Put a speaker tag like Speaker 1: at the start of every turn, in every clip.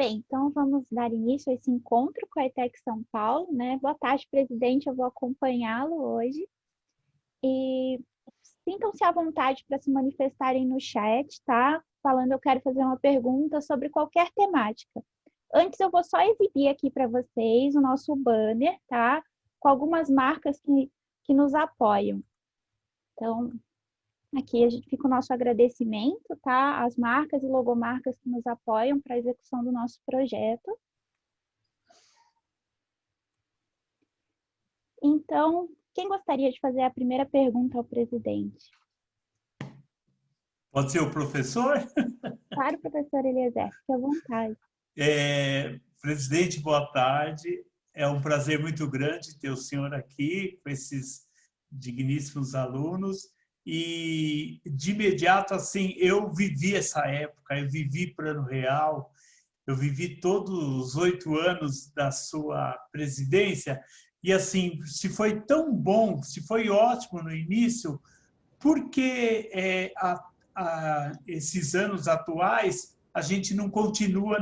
Speaker 1: Bem, então vamos dar início a esse encontro com a ETEC São Paulo, né? Boa tarde, presidente, eu vou acompanhá-lo hoje. E sintam-se à vontade para se manifestarem no chat, tá? Falando, eu quero fazer uma pergunta sobre qualquer temática. Antes, eu vou só exibir aqui para vocês o nosso banner, tá? Com algumas marcas que nos apoiam. Então, aqui a gente fica o nosso agradecimento, tá? As marcas e logomarcas que nos apoiam para a execução do nosso projeto. Então, quem gostaria de fazer a primeira pergunta ao presidente?
Speaker 2: Pode ser o professor?
Speaker 1: Claro, professor Eliezer, fique à vontade.
Speaker 2: Presidente, boa tarde. É um prazer muito grande ter o senhor aqui com esses digníssimos alunos. E, de imediato, assim, eu vivi essa época, eu vivi Plano Real, eu vivi todos os 8 anos da sua presidência. E, assim, se foi tão bom, se foi ótimo no início, por que esses anos atuais a gente não continua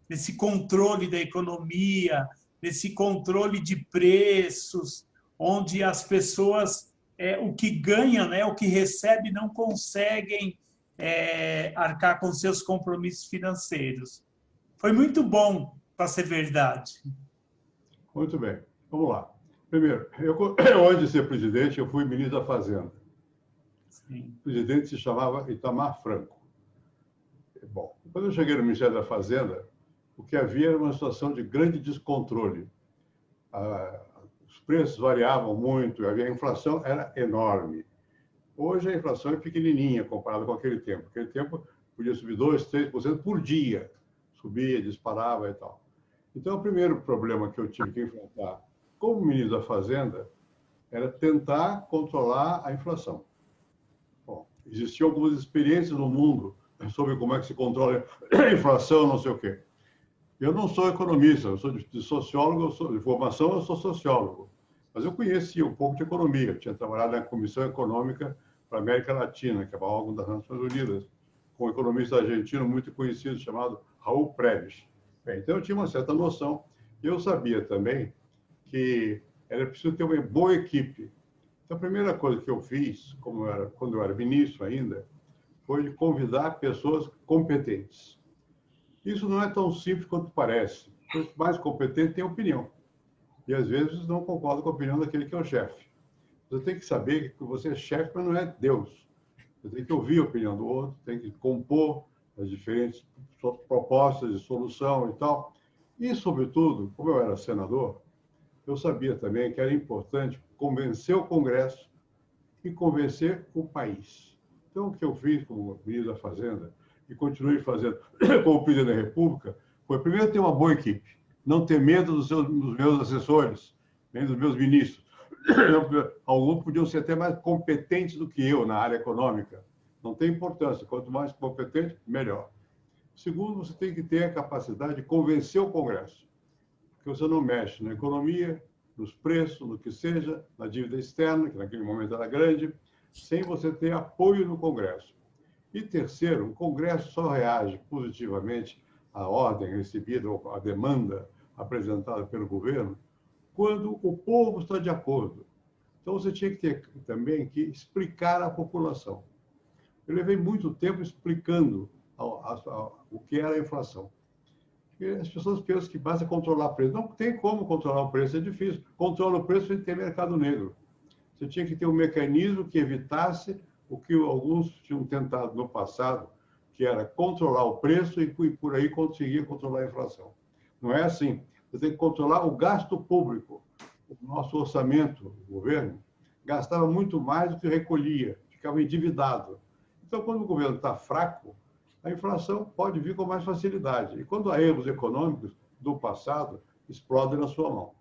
Speaker 2: nesse controle da economia, nesse controle de preços, onde as pessoas, o que ganham, né, o que recebem, não conseguem arcar com seus compromissos financeiros. Foi muito bom, para ser verdade.
Speaker 3: Muito bem. Vamos lá. Primeiro, antes de ser presidente, eu fui ministro da Fazenda. Sim. O presidente se chamava Itamar Franco. Bom, quando eu cheguei no Ministério da Fazenda, o que havia era uma situação de grande descontrole. Os preços variavam muito, a inflação era enorme. Hoje a inflação é pequenininha comparada com aquele tempo. Aquele tempo podia subir 2%, 3% por dia. Subia, disparava e tal. Então, o primeiro problema que eu tive que enfrentar como ministro da Fazenda era tentar controlar a inflação. Bom, existiam algumas experiências no mundo sobre como é que se controla a inflação, não sei o quê. Eu não sou economista, eu sou de sociólogo, de formação eu sou sociólogo, mas eu conhecia um pouco de economia. Eu tinha trabalhado na Comissão Econômica para a América Latina, que é o órgão das Nações Unidas, com um economista argentino muito conhecido chamado Raul Preves. Bem, então eu tinha uma certa noção. E eu sabia também que era preciso ter uma boa equipe. Então, a primeira coisa que eu fiz, quando eu era ministro ainda, foi convidar pessoas competentes. Isso não é tão simples quanto parece. Os mais competentes têm opinião. E, às vezes, não concordam com a opinião daquele que é o chefe. Você tem que saber que você é chefe, mas não é Deus. Você tem que ouvir a opinião do outro, tem que compor as diferentes propostas de solução e tal. E, sobretudo, como eu era senador, eu sabia também que era importante convencer o Congresso e convencer o país. Então, o que eu fiz como ministro da Fazenda e continuei fazendo como presidente da República foi, primeiro, ter uma boa equipe, não ter medo dos meus assessores, nem dos meus ministros. Alguns podiam ser até mais competentes do que eu na área econômica. Não tem importância, quanto mais competente, melhor. Segundo, você tem que ter a capacidade de convencer o Congresso, porque você não mexe na economia, nos preços, no que seja, na dívida externa, que naquele momento era grande, sem você ter apoio no Congresso. E terceiro, o Congresso só reage positivamente à ordem recebida, ou à demanda apresentada pelo governo, quando o povo está de acordo. Então, você tinha que ter também que explicar à população. Eu levei muito tempo explicando o que era a inflação. Porque as pessoas pensam que basta controlar o preço. Não tem como controlar o preço, é difícil. Controla o preço sem ter mercado negro. Você tinha que ter um mecanismo que evitasse o que alguns tinham tentado no passado, que era controlar o preço e por aí conseguir controlar a inflação. Não é assim. Você tem que controlar o gasto público. O nosso orçamento, o governo, gastava muito mais do que recolhia, ficava endividado. Então, quando o governo está fraco, a inflação pode vir com mais facilidade. E quando há erros econômicos do passado, explodem na sua mão.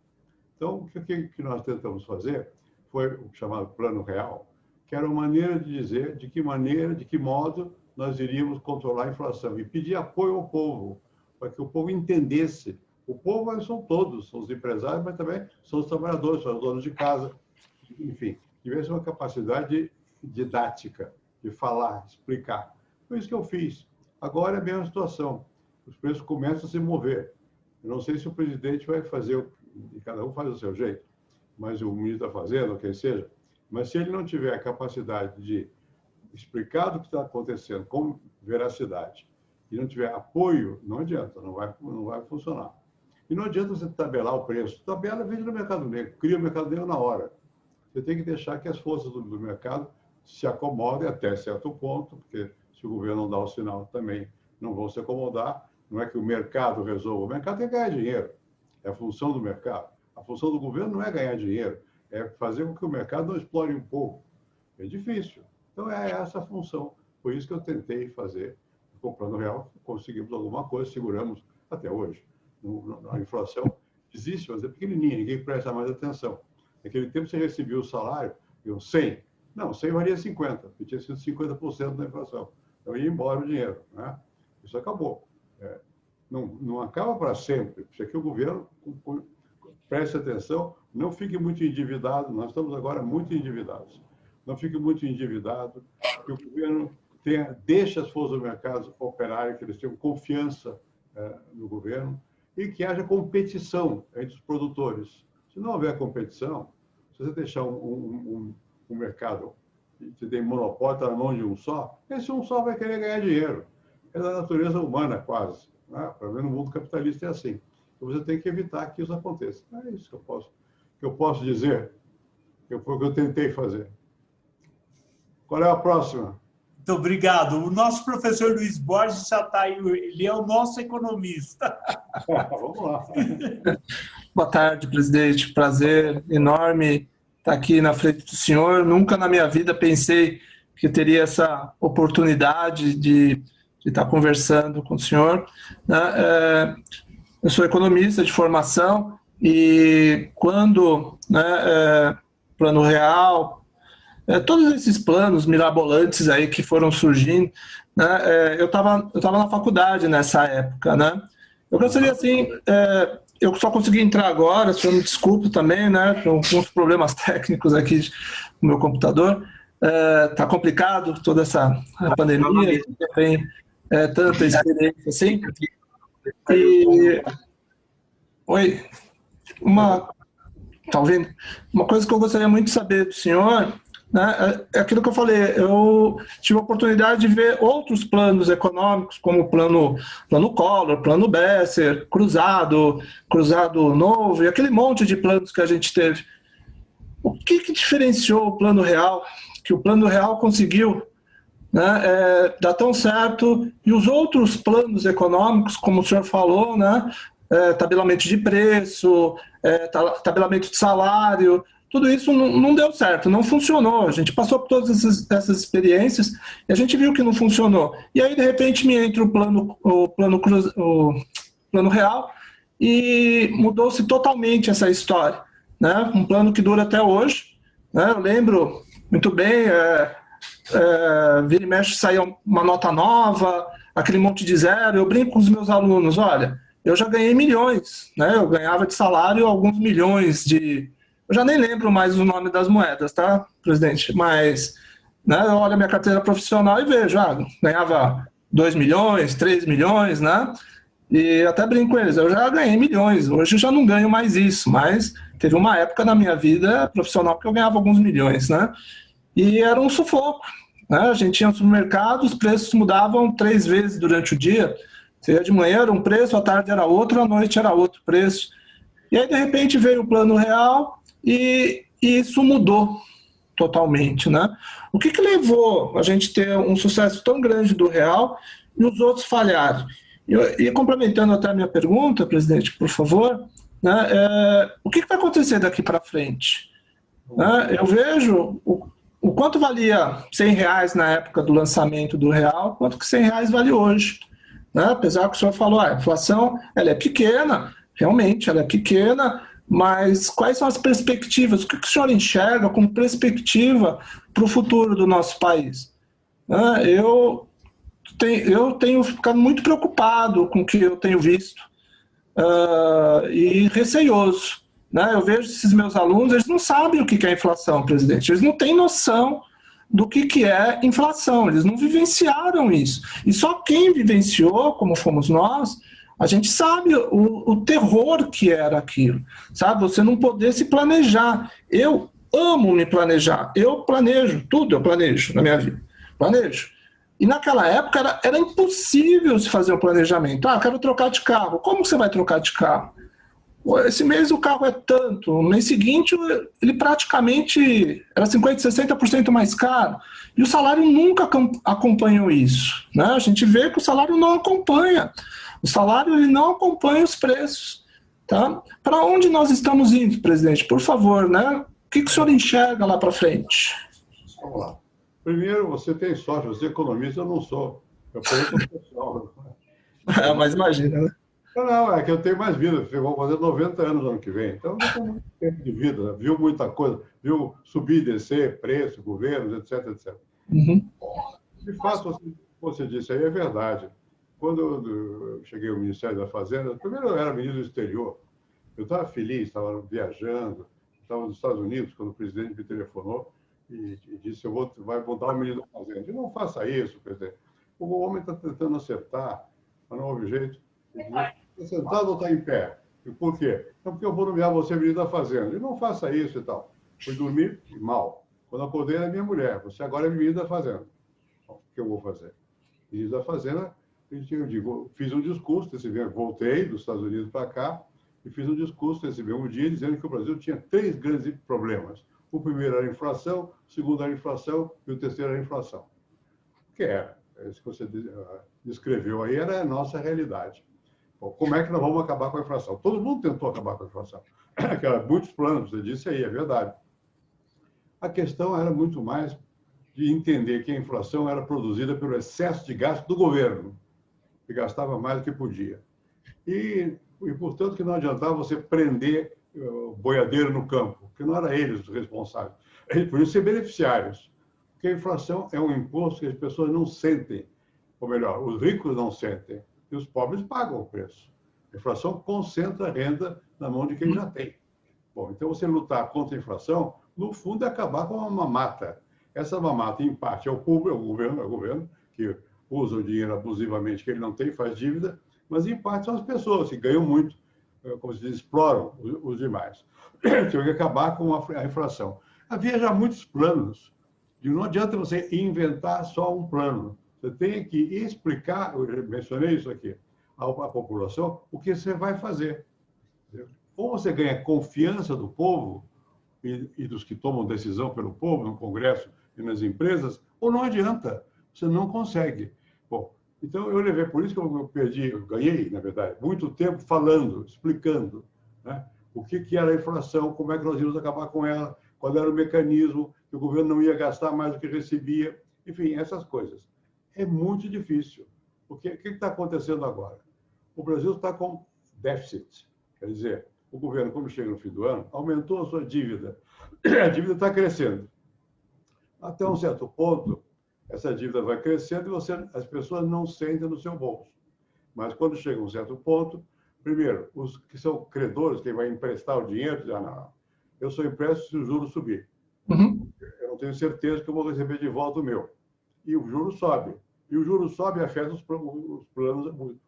Speaker 3: Então, o que nós tentamos fazer foi o chamado Plano Real, que era uma maneira de dizer de que modo nós iríamos controlar a inflação e pedir apoio ao povo, para que o povo entendesse. O povo são todos, são os empresários, mas também são os trabalhadores, são os donos de casa, enfim, tivesse uma capacidade didática de falar, explicar. Foi isso que eu fiz. Agora é a mesma situação. os preços começam a se mover. Eu não sei se o presidente vai fazer, e cada um faz o seu jeito, mas o ministro da Fazenda, ou quem seja, mas se ele não tiver a capacidade de explicar o que está acontecendo com veracidade e não tiver apoio, não adianta, não vai funcionar. E não adianta você tabelar o preço. Tabela, vende no mercado negro, cria o mercado negro na hora. Você tem que deixar que as forças do mercado se acomodem até certo ponto, porque se o governo não dá o sinal também não vão se acomodar. Não é que o mercado resolva. O mercado tem que ganhar dinheiro. É a função do mercado. A função do governo não é ganhar dinheiro, é fazer com que o mercado não explore um pouco. É difícil. Então, é essa a função. Foi isso que eu tentei fazer. Com o Plano Real, conseguimos alguma coisa, seguramos até hoje. A inflação existe, mas é pequenininha, ninguém presta mais atenção. Naquele tempo, você recebia o salário, 100. Não, 100 valia 50, porque tinha sido 50% da inflação. Então, ia embora o dinheiro. Né? Isso acabou. Não acaba para sempre. Isso aqui o governo preste atenção, não fique muito endividado. Nós estamos agora muito endividados. Não fique muito endividado, que o governo deixe as forças do mercado operarem, que eles tenham confiança no governo e que haja competição entre os produtores. Se não houver competição, se você deixar um mercado e você tem monopólio, está na mão de um só, esse um só vai querer ganhar dinheiro. É da natureza humana, quase. Né? Para ver, no mundo capitalista é assim. Então, você tem que evitar que isso aconteça. É isso que eu posso dizer, que foi o que eu tentei fazer. Qual é a próxima?
Speaker 2: Muito obrigado. O nosso professor Luiz Borges já está aí, ele é o nosso economista.
Speaker 3: Vamos lá.
Speaker 4: Boa tarde, presidente. Prazer enorme estar aqui na frente do senhor. Nunca na minha vida pensei que eu teria essa oportunidade de estar conversando com o senhor. Eu sou economista de formação e quando Plano Real, todos esses planos mirabolantes aí que foram surgindo, né, eu estava na faculdade nessa época, né? Eu gostaria, assim, eu só consegui entrar agora, se eu me desculpe também, né, com alguns problemas técnicos aqui no meu computador. Tá complicado toda essa pandemia, não tem tanta experiência assim. E... Oi, talvez uma coisa que eu gostaria muito de saber do senhor, né, é aquilo que eu falei. Eu tive a oportunidade de ver outros planos econômicos, como o plano Collor, plano Besser, Cruzado Novo, e aquele monte de planos que a gente teve. O que diferenciou o Plano Real, que o Plano Real conseguiu, né, dar tão certo, e os outros planos econômicos, como o senhor falou, né, tabelamento de preço, tabelamento de salário, tudo isso não deu certo, não funcionou. A gente passou por todas essas experiências e a gente viu que não funcionou. E aí, de repente, me entra o Plano Real e mudou-se totalmente essa história, né? Um plano que dura até hoje, né? Eu lembro muito bem, vira e mexe saía uma nota nova, aquele monte de zero. Eu brinco com os meus alunos, olha, eu já ganhei milhões, né? Eu ganhava de salário alguns milhões de... Eu já nem lembro mais o nome das moedas, tá, presidente? Mas, né, eu olho a minha carteira profissional e vejo, ganhava 2 milhões, 3 milhões, né? E até brinco com eles, eu já ganhei milhões, hoje eu já não ganho mais isso, mas teve uma época na minha vida profissional que eu ganhava alguns milhões, né? E era um sufoco, né? A gente tinha no supermercado, os preços mudavam 3 vezes durante o dia. Você ia de manhã era um preço, à tarde era outro, à noite era outro preço. E aí, de repente, veio o Plano Real e isso mudou totalmente, né? O que levou a gente ter um sucesso tão grande do Real e os outros falharem? E complementando até a minha pergunta, presidente, por favor, né, o que vai acontecer daqui para frente? Né? Eu vejo o quanto valia R$100 na época do lançamento do Real, quanto que R$100 vale hoje. Né? Apesar que o senhor falou, a inflação ela é pequena, realmente ela é pequena, mas quais são as perspectivas? O que o senhor enxerga como perspectiva para o futuro do nosso país? Eu tenho ficado muito preocupado com o que eu tenho visto e receioso. Né? Eu vejo esses meus alunos, eles não sabem o que é inflação, presidente. Eles não têm noção do que é inflação. Eles não vivenciaram isso. E só quem vivenciou, como fomos nós, a gente sabe o terror que era aquilo. Sabe? Você não poder se planejar. Eu amo me planejar. Eu planejo, tudo eu planejo na minha vida. Planejo. E naquela época era impossível se fazer um planejamento. Ah, eu quero trocar de carro. Como você vai trocar de carro? Esse mês o carro é tanto, no mês seguinte ele praticamente era 50%, 60% mais caro. E o salário nunca acompanhou isso. Né? A gente vê que o salário não acompanha. O salário ele não acompanha os preços. Tá? Para onde nós estamos indo, presidente? Por favor, né? O que o senhor enxerga lá para frente?
Speaker 3: Vamos lá. Primeiro, você tem sorte, você é economista, eu não sou. Eu conheço o pessoal.
Speaker 4: Mas imagina, né?
Speaker 3: Não, é que eu tenho mais vida. Eu vou fazer 90 anos no ano que vem. Então, eu tenho muito tempo de vida. Né? Viu muita coisa. Viu subir e descer, preço, governos, etc, etc.
Speaker 4: Uhum.
Speaker 3: De fato, você disse aí, é verdade. Quando eu cheguei ao Ministério da Fazenda, primeiro eu era ministro do exterior. Eu estava feliz, estava viajando, estava nos Estados Unidos, quando o presidente me telefonou e disse, vai montar o ministro da Fazenda. Eu não faça isso, presidente. O homem está tentando acertar, mas não houve jeito. Está sentado ou está em pé? E por quê? É porque eu vou nomear você ministro da Fazenda. E não faça isso e tal. Fui dormir mal. Quando acordei, era minha mulher. Você agora é ministro da Fazenda. Bom, o que eu vou fazer? Ministro da Fazenda, eu digo, fiz um discurso, voltei dos Estados Unidos para cá, e fiz um discurso esse mesmo dia, dizendo que o Brasil tinha 3 grandes problemas. O primeiro era a inflação, o segundo era a inflação, e o terceiro era a inflação. O que era? Isso que você descreveu aí era a nossa realidade. Bom, como é que nós vamos acabar com a inflação? Todo mundo tentou acabar com a inflação. Muitos planos, você disse aí, é verdade. A questão era muito mais de entender que a inflação era produzida pelo excesso de gasto do governo, que gastava mais do que podia. E portanto, que não adiantava você prender o boiadeiro no campo, porque não eram eles os responsáveis. Eles podiam ser beneficiários, porque a inflação é um imposto que as pessoas não sentem, ou melhor, os ricos não sentem, e os pobres pagam o preço. A inflação concentra a renda na mão de quem já tem. Bom, então você lutar contra a inflação, no fundo, é acabar com uma mamata. Essa mamata, em parte, é o público, é o governo que usa o dinheiro abusivamente que ele não tem, faz dívida, mas, em parte, são as pessoas que ganham muito, como se diz, exploram os demais. Tem que acabar com a inflação. Havia já muitos planos. Não adianta você inventar só um plano. Você tem que explicar, eu mencionei isso aqui, à população, o que você vai fazer. Ou você ganha confiança do povo e dos que tomam decisão pelo povo, no Congresso e nas empresas, ou não adianta. Você não consegue. Bom, então eu levei, por isso que eu ganhei, na verdade, muito tempo falando, explicando, né, o que era a inflação, como é que nós íamos acabar com ela, qual era o mecanismo, que o governo não ia gastar mais do que recebia, enfim, essas coisas. É muito difícil. Porque o que está acontecendo agora? O Brasil está com déficit. Quer dizer, o governo, quando chega no fim do ano, aumentou a sua dívida. A dívida está crescendo. Até um certo ponto, essa dívida vai crescendo e as pessoas não sentem no seu bolso. Mas quando chega a um certo ponto, primeiro, os que são credores, quem vai emprestar o dinheiro, dizem, não, eu só empresto se o juro subir.
Speaker 4: Uhum.
Speaker 3: Eu não tenho certeza que eu vou receber de volta o meu. E o juro sobe. E o juro sobe e afeta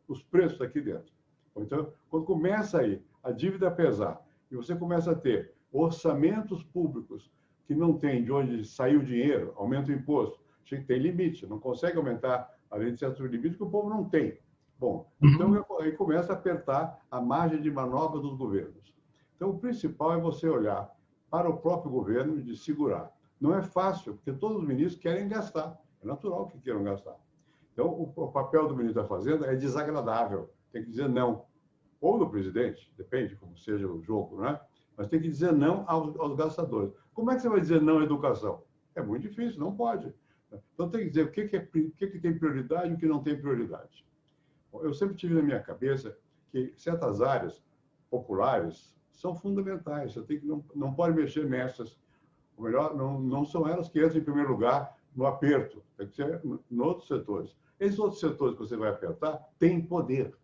Speaker 3: os preços aqui dentro. Então, quando começa aí a dívida a pesar e você começa a ter orçamentos públicos que não tem de onde sair o dinheiro, aumenta o imposto, tem limite, não consegue aumentar além de certos limites que o povo não tem. Bom, então aí começa a apertar a margem de manobra dos governos. Então, o principal é você olhar para o próprio governo e de segurar. Não é fácil, porque todos os ministros querem gastar. É natural que queiram gastar. Então, o papel do ministro da Fazenda é desagradável. Tem que dizer não. Ou do presidente, depende como seja o jogo, né? Mas tem que dizer não aos gastadores. Como é que você vai dizer não à educação? É muito difícil, não pode. Então, tem que dizer o que tem prioridade e o que não tem prioridade. Eu sempre tive na minha cabeça que certas áreas populares são fundamentais. Você não pode mexer nessas. Ou melhor, não são elas que entram em primeiro lugar no aperto. Tem que ser em outros setores. Esses outros setores que você vai apertar têm poder.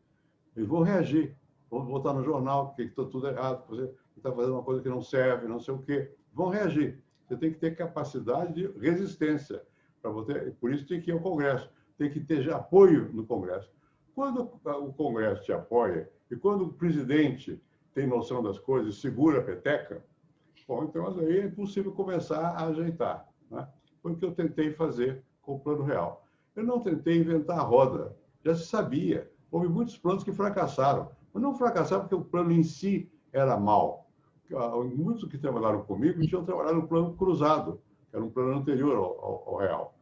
Speaker 3: Eles vão reagir. Vão botar no jornal que está tudo errado, você está fazendo uma coisa que não serve, não sei o quê. Vão reagir. Você tem que ter capacidade de resistência. Por isso tem que ir ao Congresso. Tem que ter apoio no Congresso. Quando o Congresso te apoia e quando o presidente tem noção das coisas e segura a peteca, bom, então aí é impossível começar a ajeitar, né? Foi o que eu tentei fazer com o Plano Real. Eu não tentei inventar a roda, já se sabia. Houve muitos planos que fracassaram, mas não fracassaram porque o plano em si era mau. Muitos que trabalharam comigo tinham trabalhado no plano cruzado, que era um plano anterior ao Real.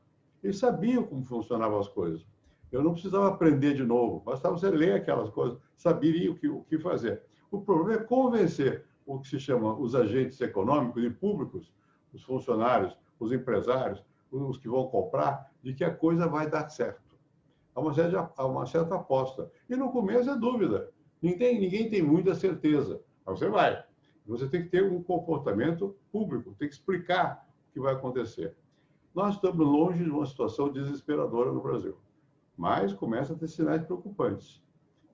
Speaker 3: Eles sabiam como funcionavam as coisas. Eu não precisava aprender de novo, bastava você ler aquelas coisas, saberia o que fazer. O problema é convencer o que se chama os agentes econômicos e públicos, os funcionários, os empresários, os que vão comprar, de que a coisa vai dar certo. Há uma certa aposta. E no começo é dúvida. Ninguém tem muita certeza. Mas você vai. Você tem que ter um comportamento público, tem que explicar o que vai acontecer. Nós estamos longe de uma situação desesperadora no Brasil, mas começa a ter sinais preocupantes.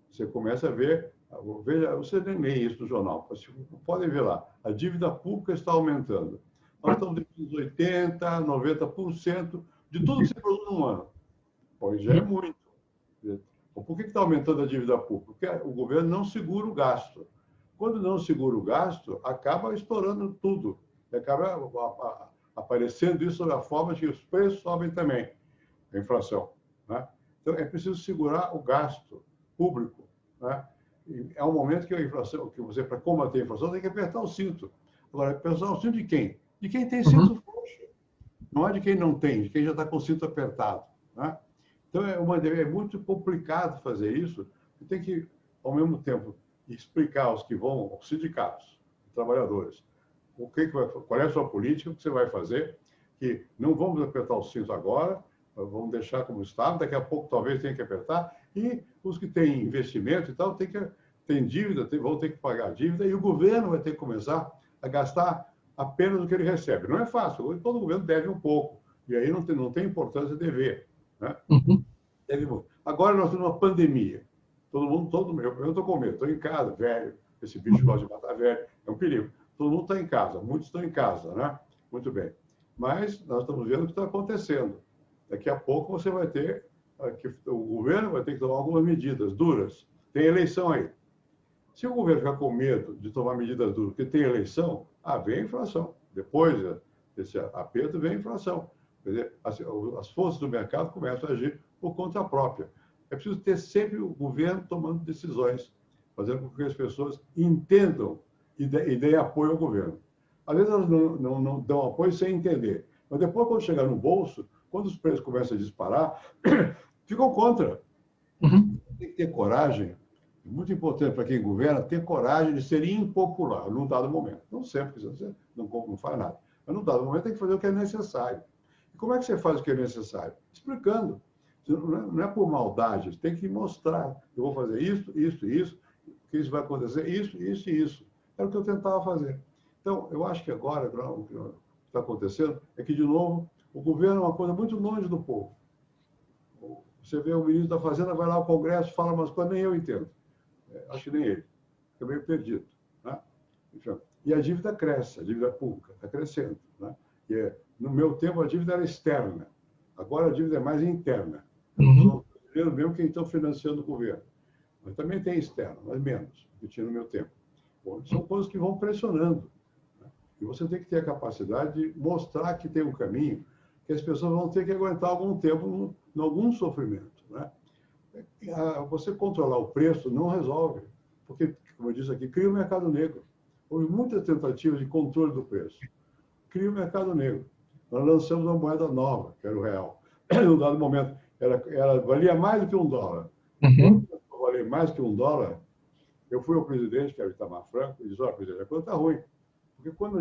Speaker 3: Você começa a ver, veja, você nem lê isso no jornal, podem ver lá, a dívida pública está aumentando. Nós estamos em 80%, 90% de tudo que se produz num ano. Pois já é muito. Por que está aumentando a dívida pública? Porque o governo não segura o gasto. Quando não segura o gasto, acaba estourando tudo. E acaba aparecendo isso sob a forma de que os preços sobem também, a inflação, né? Então, é preciso segurar o gasto público, né? E é um momento que a inflação, que você, para combater a inflação, tem que apertar o cinto. Agora, apertar o cinto de quem? De quem tem cinto frouxo. Não é de quem não tem, de quem já está com o cinto apertado, né? Então, é muito complicado fazer isso. Você tem que, ao mesmo tempo, explicar aos que vão, aos sindicatos, trabalhadores, qual é a sua política, o que você vai fazer, que não vamos apertar o cinto agora, vamos deixar como está, daqui a pouco talvez tenha que apertar, e os que têm investimento e tal, tem dívida, vão ter que pagar a dívida, e o governo vai ter que começar a gastar apenas o que ele recebe. Não é fácil, todo governo deve um pouco, e aí não tem importância dever, né? Agora nós temos uma pandemia, eu estou com medo, estou em casa, velho, esse bicho gosta de matar velho, é um perigo. Todo mundo está em casa, muitos estão em casa, né? Muito bem. Mas nós estamos vendo o que está acontecendo. Daqui a pouco você vai ter, o governo vai ter que tomar algumas medidas duras. Tem eleição aí. Se o governo ficar com medo de tomar medidas duras, porque tem eleição, vem a inflação. Depois desse aperto, vem a inflação. Quer dizer, as forças do mercado começam a agir por conta própria. É preciso ter sempre o governo tomando decisões, fazendo com que as pessoas entendam e deem apoio ao governo. Às vezes elas não dão apoio sem entender. Mas depois, quando chegar no bolso, quando os preços começam a disparar, ficam contra. Tem que ter coragem. É muito importante para quem governa ter coragem de ser impopular num dado momento. Não sempre, porque você não faz nada. Mas num dado momento tem que fazer o que é necessário. E como é que você faz o que é necessário? Explicando. Não é por maldade, você tem que mostrar. Eu vou fazer isso, que isso vai acontecer, isso e isso. Era o que eu tentava fazer. Então, eu acho que agora o que está acontecendo é que, de novo, o governo é uma coisa muito longe do povo. Você vê o ministro da Fazenda, vai lá ao Congresso, fala umas coisas, nem eu entendo. Acho que nem ele. Fica meio perdido, né? Enfim, e a dívida cresce, a dívida pública está crescendo, né? No meu tempo, a dívida era externa. Agora, a dívida é mais interna. São brasileiros mesmo quem estão financiando o governo. Mas também tem externo, mas menos, do que tinha no meu tempo. Bom, são coisas que vão pressionando, né? E você tem que ter a capacidade de mostrar que tem um caminho que as pessoas vão ter que aguentar algum tempo em algum sofrimento, né? Você controlar o preço não resolve, porque, como eu disse aqui, cria o mercado negro. Houve muitas tentativas de controle do preço. Cria o mercado negro. Nós lançamos uma moeda nova, que era o real. No dado momento, ela valia mais do que $1. Quando valia mais que $1, eu fui ao presidente, que era o Itamar Franco, e disse: olha, presidente, a coisa está ruim. Porque quando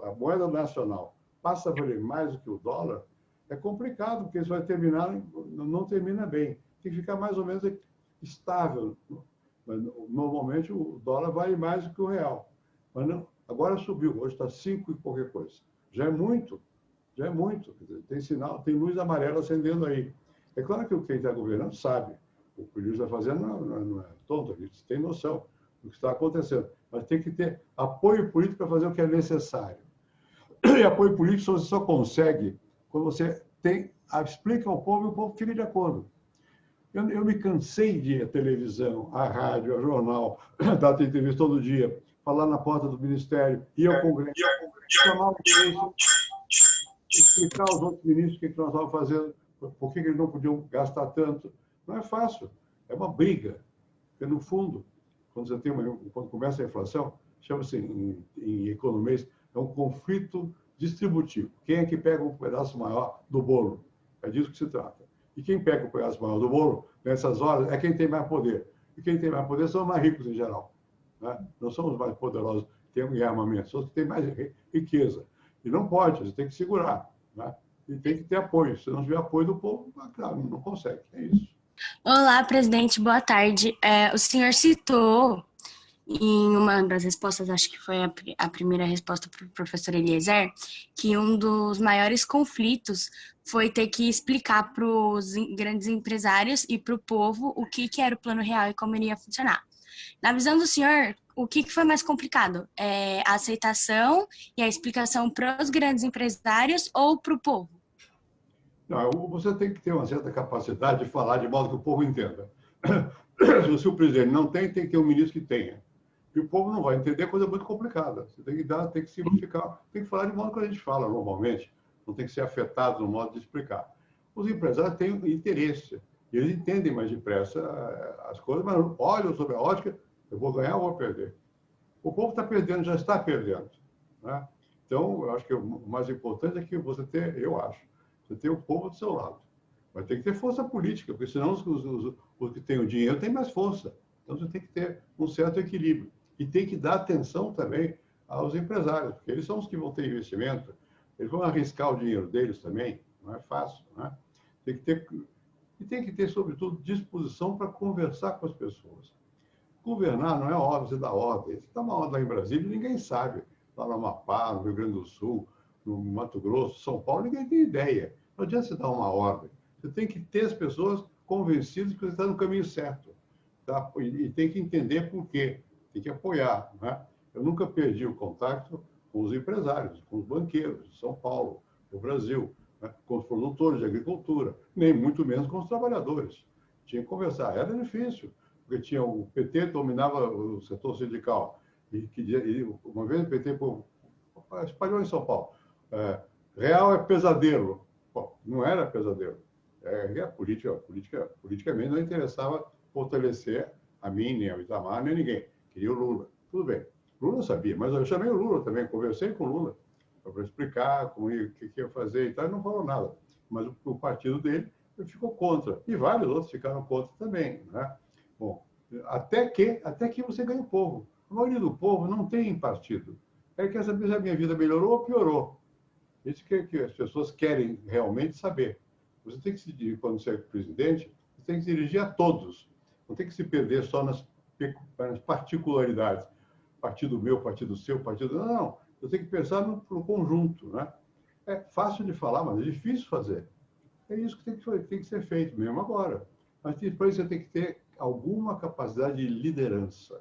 Speaker 3: a moeda nacional passa a valer mais do que o dólar, é complicado, porque isso vai terminar, não termina bem. Tem que ficar mais ou menos estável. Mas, normalmente, o dólar vale mais do que o real. Mas não, agora subiu, hoje está 5 e qualquer coisa. Já é muito. Já é muito. Tem sinal, tem luz amarela acendendo aí. É claro que quem está governando sabe. O que o Luiz está fazendo não é tonto, a gente tem noção do que está acontecendo. Mas tem que ter apoio político para fazer o que é necessário. E apoio político você só consegue quando você explica ao povo e o povo fica de acordo. Eu me cansei de ir à televisão, à rádio, ao jornal, dar entrevista todo dia, falar na porta do ministério, ir ao Congresso, chamar o ministro, explicar aos outros ministros o que nós estávamos fazendo, por que eles não podiam gastar tanto. Não é fácil, é uma briga. Porque, no fundo, quando começa a inflação, chama-se em economês, é um conflito distributivo. Quem é que pega um pedaço maior do bolo? É disso que se trata. E quem pega o pedaço maior do bolo, nessas horas, é quem tem mais poder. E quem tem mais poder são os mais ricos, em geral. Né? Não são os mais poderosos que têm armamento, são os que têm mais riqueza. E não pode, você tem que segurar. Né? E tem que ter apoio. Se não tiver apoio do povo, claro, não consegue. É isso.
Speaker 5: Olá, presidente, boa tarde. O senhor citou em uma das respostas, acho que foi a primeira resposta para o professor Eliezer, que um dos maiores conflitos foi ter que explicar para os grandes empresários e para o povo o que era o Plano Real e como iria funcionar. Na visão do senhor, o que foi mais complicado? A aceitação e a explicação para os grandes empresários ou para o povo?
Speaker 3: Não, você tem que ter uma certa capacidade de falar de modo que o povo entenda. Se o presidente não tem que ter um ministro que tenha. E o povo não vai entender, coisa muito complicada. Você tem que simplificar, tem que falar de modo que a gente fala normalmente, não tem que ser afetado no modo de explicar. Os empresários têm interesse, e eles entendem mais depressa as coisas, mas olham sobre a ótica, eu vou ganhar ou vou perder. O povo está perdendo, já está perdendo. Né? Então, eu acho que o mais importante é que você tem o povo do seu lado. Mas tem que ter força política, porque senão os que têm o dinheiro têm mais força. Então, você tem que ter um certo equilíbrio. E tem que dar atenção também aos empresários, porque eles são os que vão ter investimento, eles vão arriscar o dinheiro deles também, não é fácil. Né? Tem que ter, sobretudo, disposição para conversar com as pessoas. Governar não é você dar ordem. Você dá uma ordem lá em Brasília e ninguém sabe. Lá no Amapá, no Rio Grande do Sul, no Mato Grosso, São Paulo, ninguém tem ideia. Não adianta você dar uma ordem. Você tem que ter as pessoas convencidas que você está no caminho certo. Tá? E tem que entender por quê. Tem que apoiar. Né? Eu nunca perdi o contato com os empresários, com os banqueiros de São Paulo, do Brasil, né? Com os produtores de agricultura, nem muito menos com os trabalhadores. Tinha que conversar. Era difícil, porque o PT dominava o setor sindical. E uma vez o PT espalhou em São Paulo. Real é pesadelo. Bom, não era pesadelo. Politicamente não interessava fortalecer a mim, nem ao Itamar, nem ninguém. Queria o Lula. Tudo bem. Lula sabia, mas eu chamei o Lula também, conversei com o Lula para explicar o que ia fazer e tal, e não falou nada. Mas o partido dele ficou contra. E vários outros ficaram contra também. Né? Bom, até que você ganha o povo. A maioria do povo não tem partido. Quer saber se a minha vida melhorou ou piorou. Isso que as pessoas querem realmente saber. Você tem que se dirigir, quando você é presidente, você tem que se dirigir a todos. Não tem que se perder só nas particularidades. Partido meu, partido seu, partido... Não. Você tem que pensar no conjunto. Né? É fácil de falar, mas é difícil fazer. É isso que tem que ser feito, mesmo agora. Mas depois você tem que ter alguma capacidade de liderança.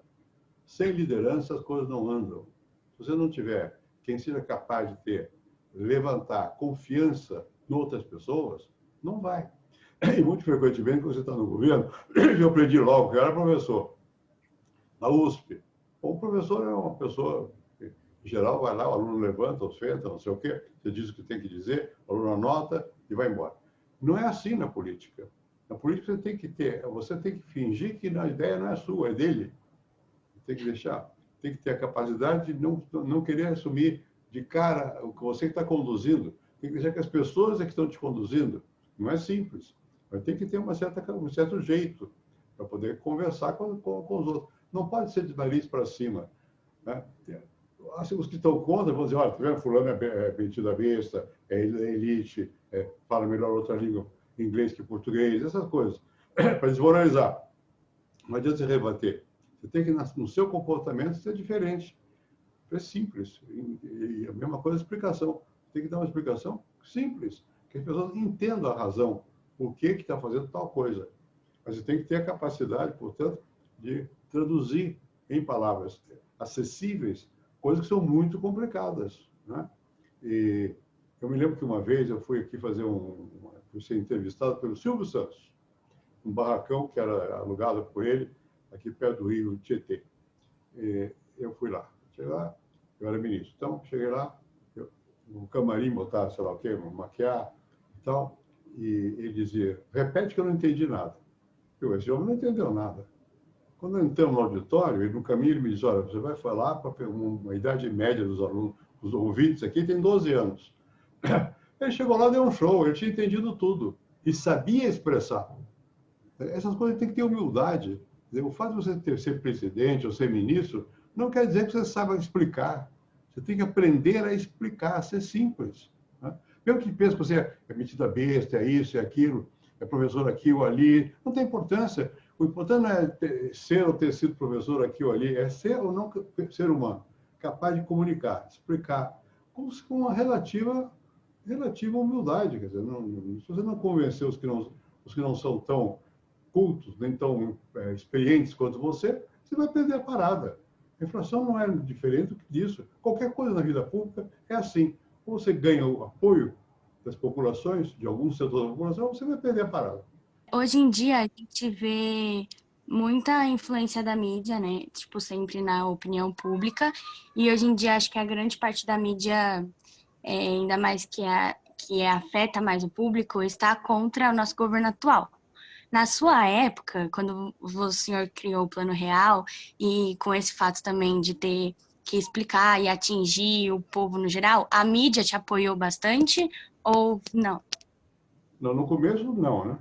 Speaker 3: Sem liderança, as coisas não andam. Se você não tiver quem seja capaz de levantar confiança em outras pessoas, não vai. E muito frequentemente, quando você está no governo, eu aprendi logo que eu era professor. Na USP. O professor é uma pessoa, em geral, vai lá, o aluno levanta, ostenta, não sei o quê, você diz o que tem que dizer, o aluno anota e vai embora. Não é assim na política. Na política você tem que fingir que a ideia não é sua, é dele. Tem que ter a capacidade de não querer assumir de cara o que você está conduzindo. Tem que deixar que as pessoas é que estão te conduzindo. Não é simples. Mas tem que ter um certo jeito para poder conversar com os outros. Não pode ser de nariz para cima. Né? Os que estão contra vão dizer, olha, tá vendo? Fulano é metido a besta, é elite, fala melhor outra língua, inglês que português, essas coisas. Para desmoralizar. Não adianta você rebater. Você tem que, no seu comportamento, ser diferente. É simples. E a mesma coisa a explicação. Tem que dar uma explicação simples, que as pessoas entendam a razão, por que está fazendo tal coisa. Mas você tem que ter a capacidade, portanto, de traduzir em palavras acessíveis coisas que são muito complicadas. Né? E eu me lembro que uma vez eu fui aqui fui ser entrevistado pelo Silvio Santos, um barracão que era alugado por ele, aqui perto do Rio Tietê. E eu fui lá. Cheguei lá, eu era ministro. Então, cheguei lá, no camarim botar, sei lá o quê, maquiar e tal, e ele dizia, repete que eu não entendi nada. Esse homem não entendeu nada. Quando entramos no auditório, e no caminho ele me diz, olha, você vai falar para uma idade média dos alunos, os ouvintes aqui tem 12 anos. Ele chegou lá, deu um show, ele tinha entendido tudo e sabia expressar. Essas coisas tem que ter humildade. O fato de você ser presidente ou ser ministro não quer dizer que você saiba explicar. Você tem que aprender a explicar, a ser simples. Né? Mesmo que pense que você é metida besta, é isso, é aquilo, é professor aqui ou ali, não tem importância. O importante não é ser ou ter sido professor aqui ou ali, é ser ou não ser humano, capaz de comunicar, explicar, com uma relativa humildade. Quer dizer, se você não convencer os que não são tão cultos, nem tão experientes quanto você vai perder a parada. A inflação não é diferente disso. Qualquer coisa na vida pública é assim. Ou você ganha o apoio das populações, de algum setor da população, ou você vai perder a parada.
Speaker 5: Hoje em dia, a gente vê muita influência da mídia, né? Tipo, sempre na opinião pública. E hoje em dia, acho que a grande parte da mídia, ainda mais que afeta mais o público, está contra o nosso governo atual. Na sua época, quando o senhor criou o Plano Real, e com esse fato também de ter que explicar e atingir o povo no geral, a mídia te apoiou bastante ou não?
Speaker 3: Não, no começo, não, né?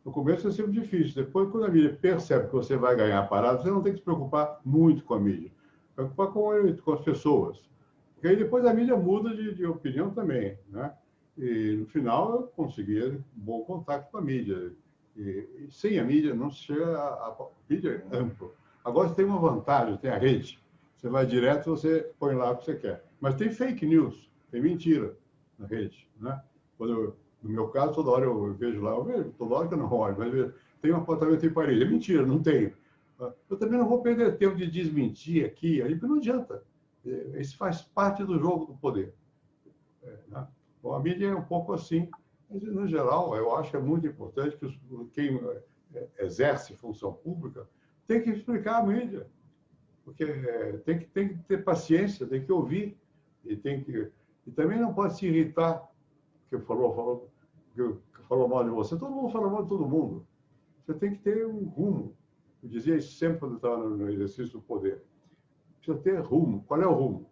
Speaker 3: No começo é sempre difícil. Depois, quando a mídia percebe que você vai ganhar a parada, você não tem que se preocupar muito com a mídia. Preocupar com as pessoas. Porque aí depois a mídia muda de opinião também, né? E no final eu conseguia um bom contato com a mídia. E sem a mídia não se chega a mídia ampla. Agora você tem uma vantagem, tem a rede. Você vai direto, você põe lá o que você quer. Mas tem fake news, tem mentira na rede, né? No meu caso, toda hora eu vejo lá, toda hora que eu não olho, mas vejo, tem um apartamento em Paris. É mentira, não tenho. Eu também não vou perder tempo de desmentir aqui, aí, porque não adianta. Isso faz parte do jogo do poder. Né? Bom, a mídia é um pouco assim. Mas, no geral, eu acho que é muito importante que quem exerce função pública tem que explicar a mídia. Porque tem que ter paciência, tem que ouvir. E também não pode se irritar, porque falou mal de você. Todo mundo fala mal de todo mundo. Você tem que ter um rumo. Eu dizia isso sempre quando eu estava no exercício do poder. Precisa ter rumo. Qual é o rumo?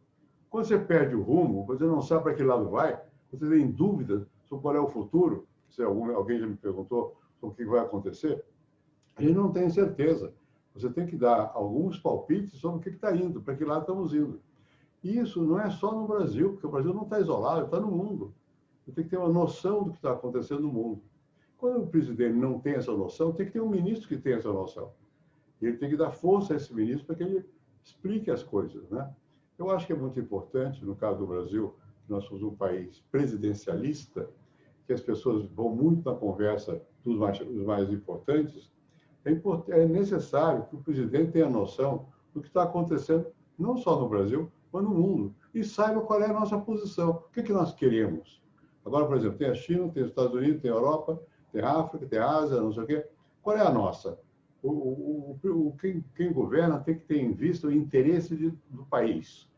Speaker 3: Quando você perde o rumo, você não sabe para que lado vai, você tem dúvida sobre qual é o futuro, se alguém já me perguntou sobre o que vai acontecer, a gente não tem certeza. Você tem que dar alguns palpites sobre o que está indo, para que lado estamos indo. E isso não é só no Brasil, porque o Brasil não está isolado, está no mundo. Você tem que ter uma noção do que está acontecendo no mundo. Quando o presidente não tem essa noção, tem que ter um ministro que tenha essa noção. E ele tem que dar força a esse ministro para que ele explique as coisas, né? Eu acho que é muito importante, no caso do Brasil, que nós somos um país presidencialista, que as pessoas vão muito na conversa dos mais importantes. É necessário que o presidente tenha noção do que está acontecendo, não só no Brasil, mas no mundo, e saiba qual é a nossa posição, o que nós queremos. Agora, por exemplo, tem a China, tem os Estados Unidos, tem a Europa, tem a África, tem a Ásia, não sei o quê. Qual é a nossa? Quem governa tem que ter em vista o interesse do país.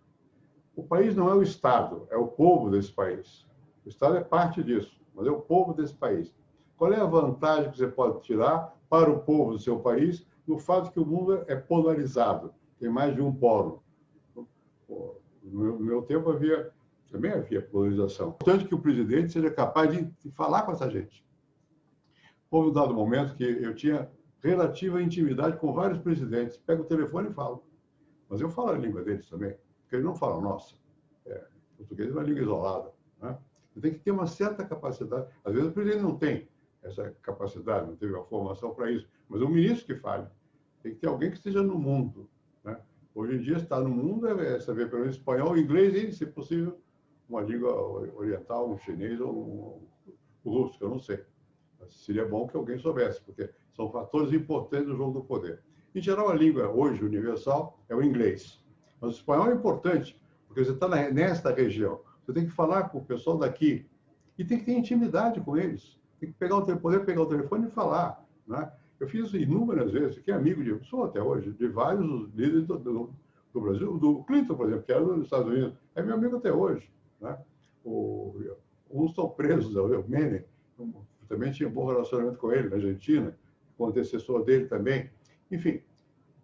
Speaker 3: O país não é o Estado, é o povo desse país. O Estado é parte disso, mas é o povo desse país. Qual é a vantagem que você pode tirar para o povo do seu país no fato que o mundo é polarizado, tem mais de um polo? No meu tempo também havia polarização. Portanto, que o presidente seja capaz de falar com essa gente. Houve um dado momento que eu tinha relativa intimidade com vários presidentes. Pego o telefone e falo. Mas eu falo a língua deles também, porque eles não falam nossa. Português é uma língua isolada. Né? Você tem que ter uma certa capacidade. Às vezes o presidente não tem essa capacidade, não teve a formação para isso. Mas é o ministro que fale. Tem que ter alguém que esteja no mundo. Né? Hoje em dia, estar no mundo é saber pelo menos espanhol, inglês e, se possível, uma língua oriental, um chinês ou um russo, que eu não sei. Mas seria bom que alguém soubesse, porque são fatores importantes do jogo do poder. Em geral, a língua hoje universal é o inglês. Mas o espanhol é importante, porque você está nesta região. Você tem que falar com o pessoal daqui e tem que ter intimidade com eles. Tem que poder pegar o telefone e falar, né? Eu fiz isso inúmeras vezes, fiquei amigo sou até hoje, de vários líderes do Brasil, do Clinton, por exemplo, que era dos Estados Unidos, é meu amigo até hoje, né? Uns estão presos, o Menem, também tinha um bom relacionamento com ele na Argentina, com o antecessor dele também. Enfim,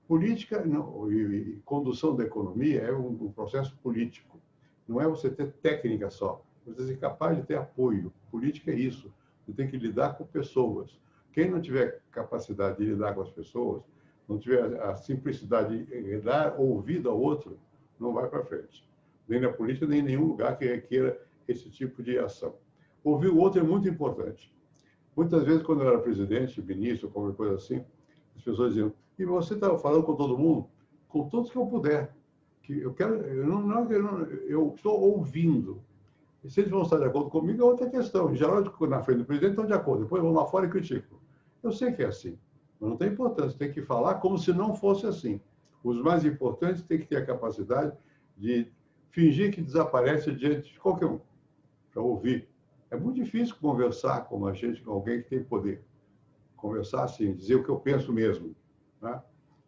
Speaker 3: política e condução da economia é um processo político. Não é você ter técnica só, você ser capaz de ter apoio. Política é isso. Você tem que lidar com pessoas. Quem não tiver capacidade de lidar com as pessoas, não tiver a simplicidade de dar ouvido ao outro, não vai para frente. Nem na política, nem em nenhum lugar que requeira esse tipo de ação. Ouvir o outro é muito importante. Muitas vezes, quando eu era presidente, ministro, qualquer coisa assim, as pessoas diziam: e você está falando com todo mundo? Com todos que eu puder. Que eu estou ouvindo. E se eles vão estar de acordo comigo, é outra questão. Em geral, na frente do presidente, estão de acordo. Depois vão lá fora e criticam. Eu sei que é assim, mas não tem importância. Tem que falar como se não fosse assim. Os mais importantes têm que ter a capacidade de fingir que desaparece diante de qualquer um, para ouvir. É muito difícil conversar com alguém que tem poder. Conversar assim, dizer o que eu penso mesmo, né?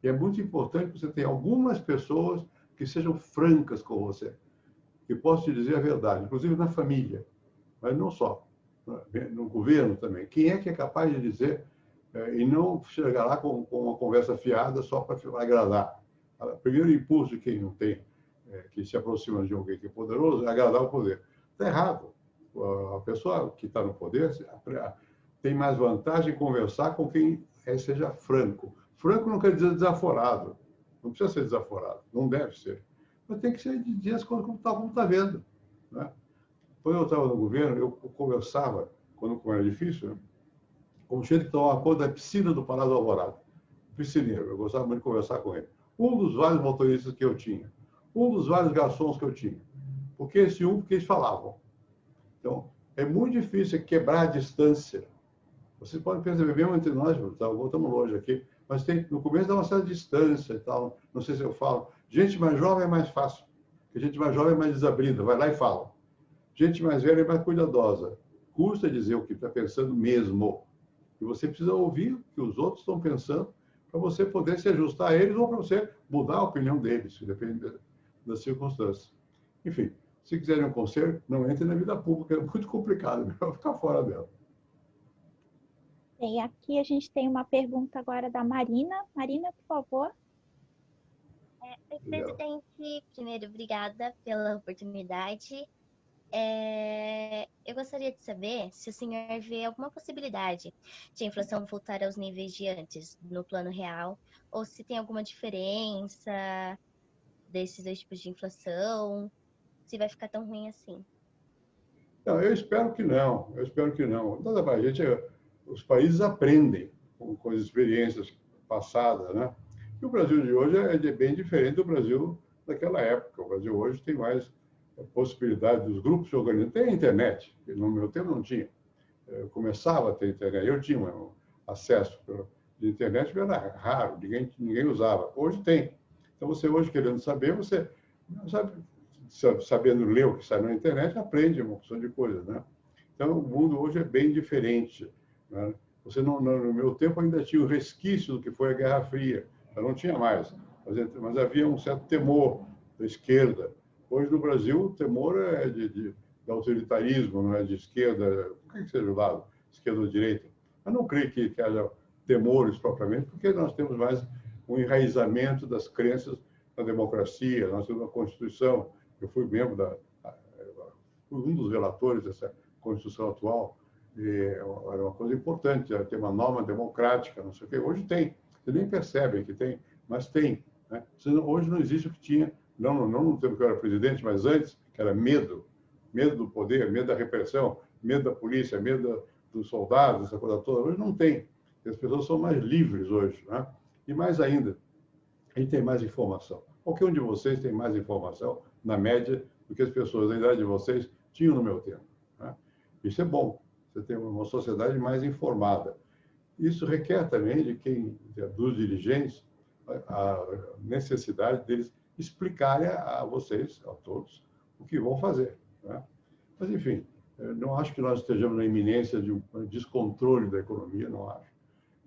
Speaker 3: E é muito importante que você tenha algumas pessoas que sejam francas com você, que possam te dizer a verdade, inclusive na família, mas não só, no governo também. Quem é que é capaz de dizer e não chegar lá com uma conversa fiada só para agradar? O primeiro impulso de quem não tem, que se aproxima de alguém que é poderoso, é agradar o poder. Está errado. A pessoa que está no poder tem mais vantagem em conversar com quem seja franco. Franco não quer dizer desaforado. Não precisa ser desaforado. Não deve ser. Mas tem que ser de dias como está vendo, né? Quando eu estava no governo, eu conversava, quando era difícil, né, com o jeito que tomava conta da piscina do Palácio do Alvorada. Piscineiro. Eu gostava muito de conversar com ele. Um dos vários motoristas que eu tinha. Um dos vários garçons que eu tinha. Porque eles falavam. Então, é muito difícil quebrar a distância. Vocês podem perceber, mesmo entre nós, estamos longe aqui, mas no começo dá uma certa distância e tal. Não sei se eu falo. Gente mais jovem é mais fácil, porque gente mais jovem é mais desabrida, vai lá e fala. Gente mais velha é mais cuidadosa. Custa dizer o que está pensando mesmo. E você precisa ouvir o que os outros estão pensando para você poder se ajustar a eles ou para você mudar a opinião deles, depende das circunstâncias. Enfim, se quiserem um conselho, não entre na vida pública, é muito complicado, melhor ficar fora dela.
Speaker 1: Bem, aqui a gente tem uma pergunta agora da Marina. Marina, por favor.
Speaker 6: Oi, presidente. Primeiro, obrigada pela oportunidade. Eu gostaria de saber se o senhor vê alguma possibilidade de a inflação voltar aos níveis de antes, no plano real, ou se tem alguma diferença desses dois tipos de inflação, se vai ficar tão ruim assim.
Speaker 3: Não, eu espero que não. Nada mais, os países aprendem com as experiências passadas, né? E o Brasil de hoje é bem diferente do Brasil daquela época. O Brasil hoje tem mais possibilidade dos grupos se organizarem. Tem a internet, que no meu tempo não tinha. Eu começava a ter internet, eu tinha acesso de internet, mas era raro, ninguém usava. Hoje tem. Então, você hoje, querendo saber, você sabendo ler o que sai na internet, aprende uma opção de coisas, né? Então, o mundo hoje é bem diferente, né? Você no meu tempo ainda tinha o resquício do que foi a Guerra Fria. Eu não tinha mais, mas havia um certo temor da esquerda. Hoje, no Brasil, o temor é de autoritarismo, não é de esquerda, qualquer que seja o lado, esquerda ou direita. Eu não creio que haja temores propriamente, porque nós temos mais um enraizamento das crenças na democracia, nós temos uma Constituição. Eu fui membro fui um dos relatores dessa Constituição atual, e era uma coisa importante, ter uma norma democrática, não sei o quê. Hoje tem, você nem percebe que tem, mas tem, né? Hoje não existe o que tinha, não no tempo que eu era presidente, mas antes, que era medo do poder, medo da repressão, medo da polícia, medo dos soldados, essa coisa toda. Hoje não tem. As pessoas são mais livres hoje, né? E mais ainda, a gente tem mais informação. Qualquer um de vocês tem mais informação, na média, do que as pessoas da idade de vocês tinham no meu tempo, né? Isso é bom. Você tem uma sociedade mais informada. Isso requer também dos dirigentes, a necessidade deles explicarem a vocês, a todos, o que vão fazer. né? Mas, enfim, não acho que nós estejamos na iminência de um descontrole da economia, não acho.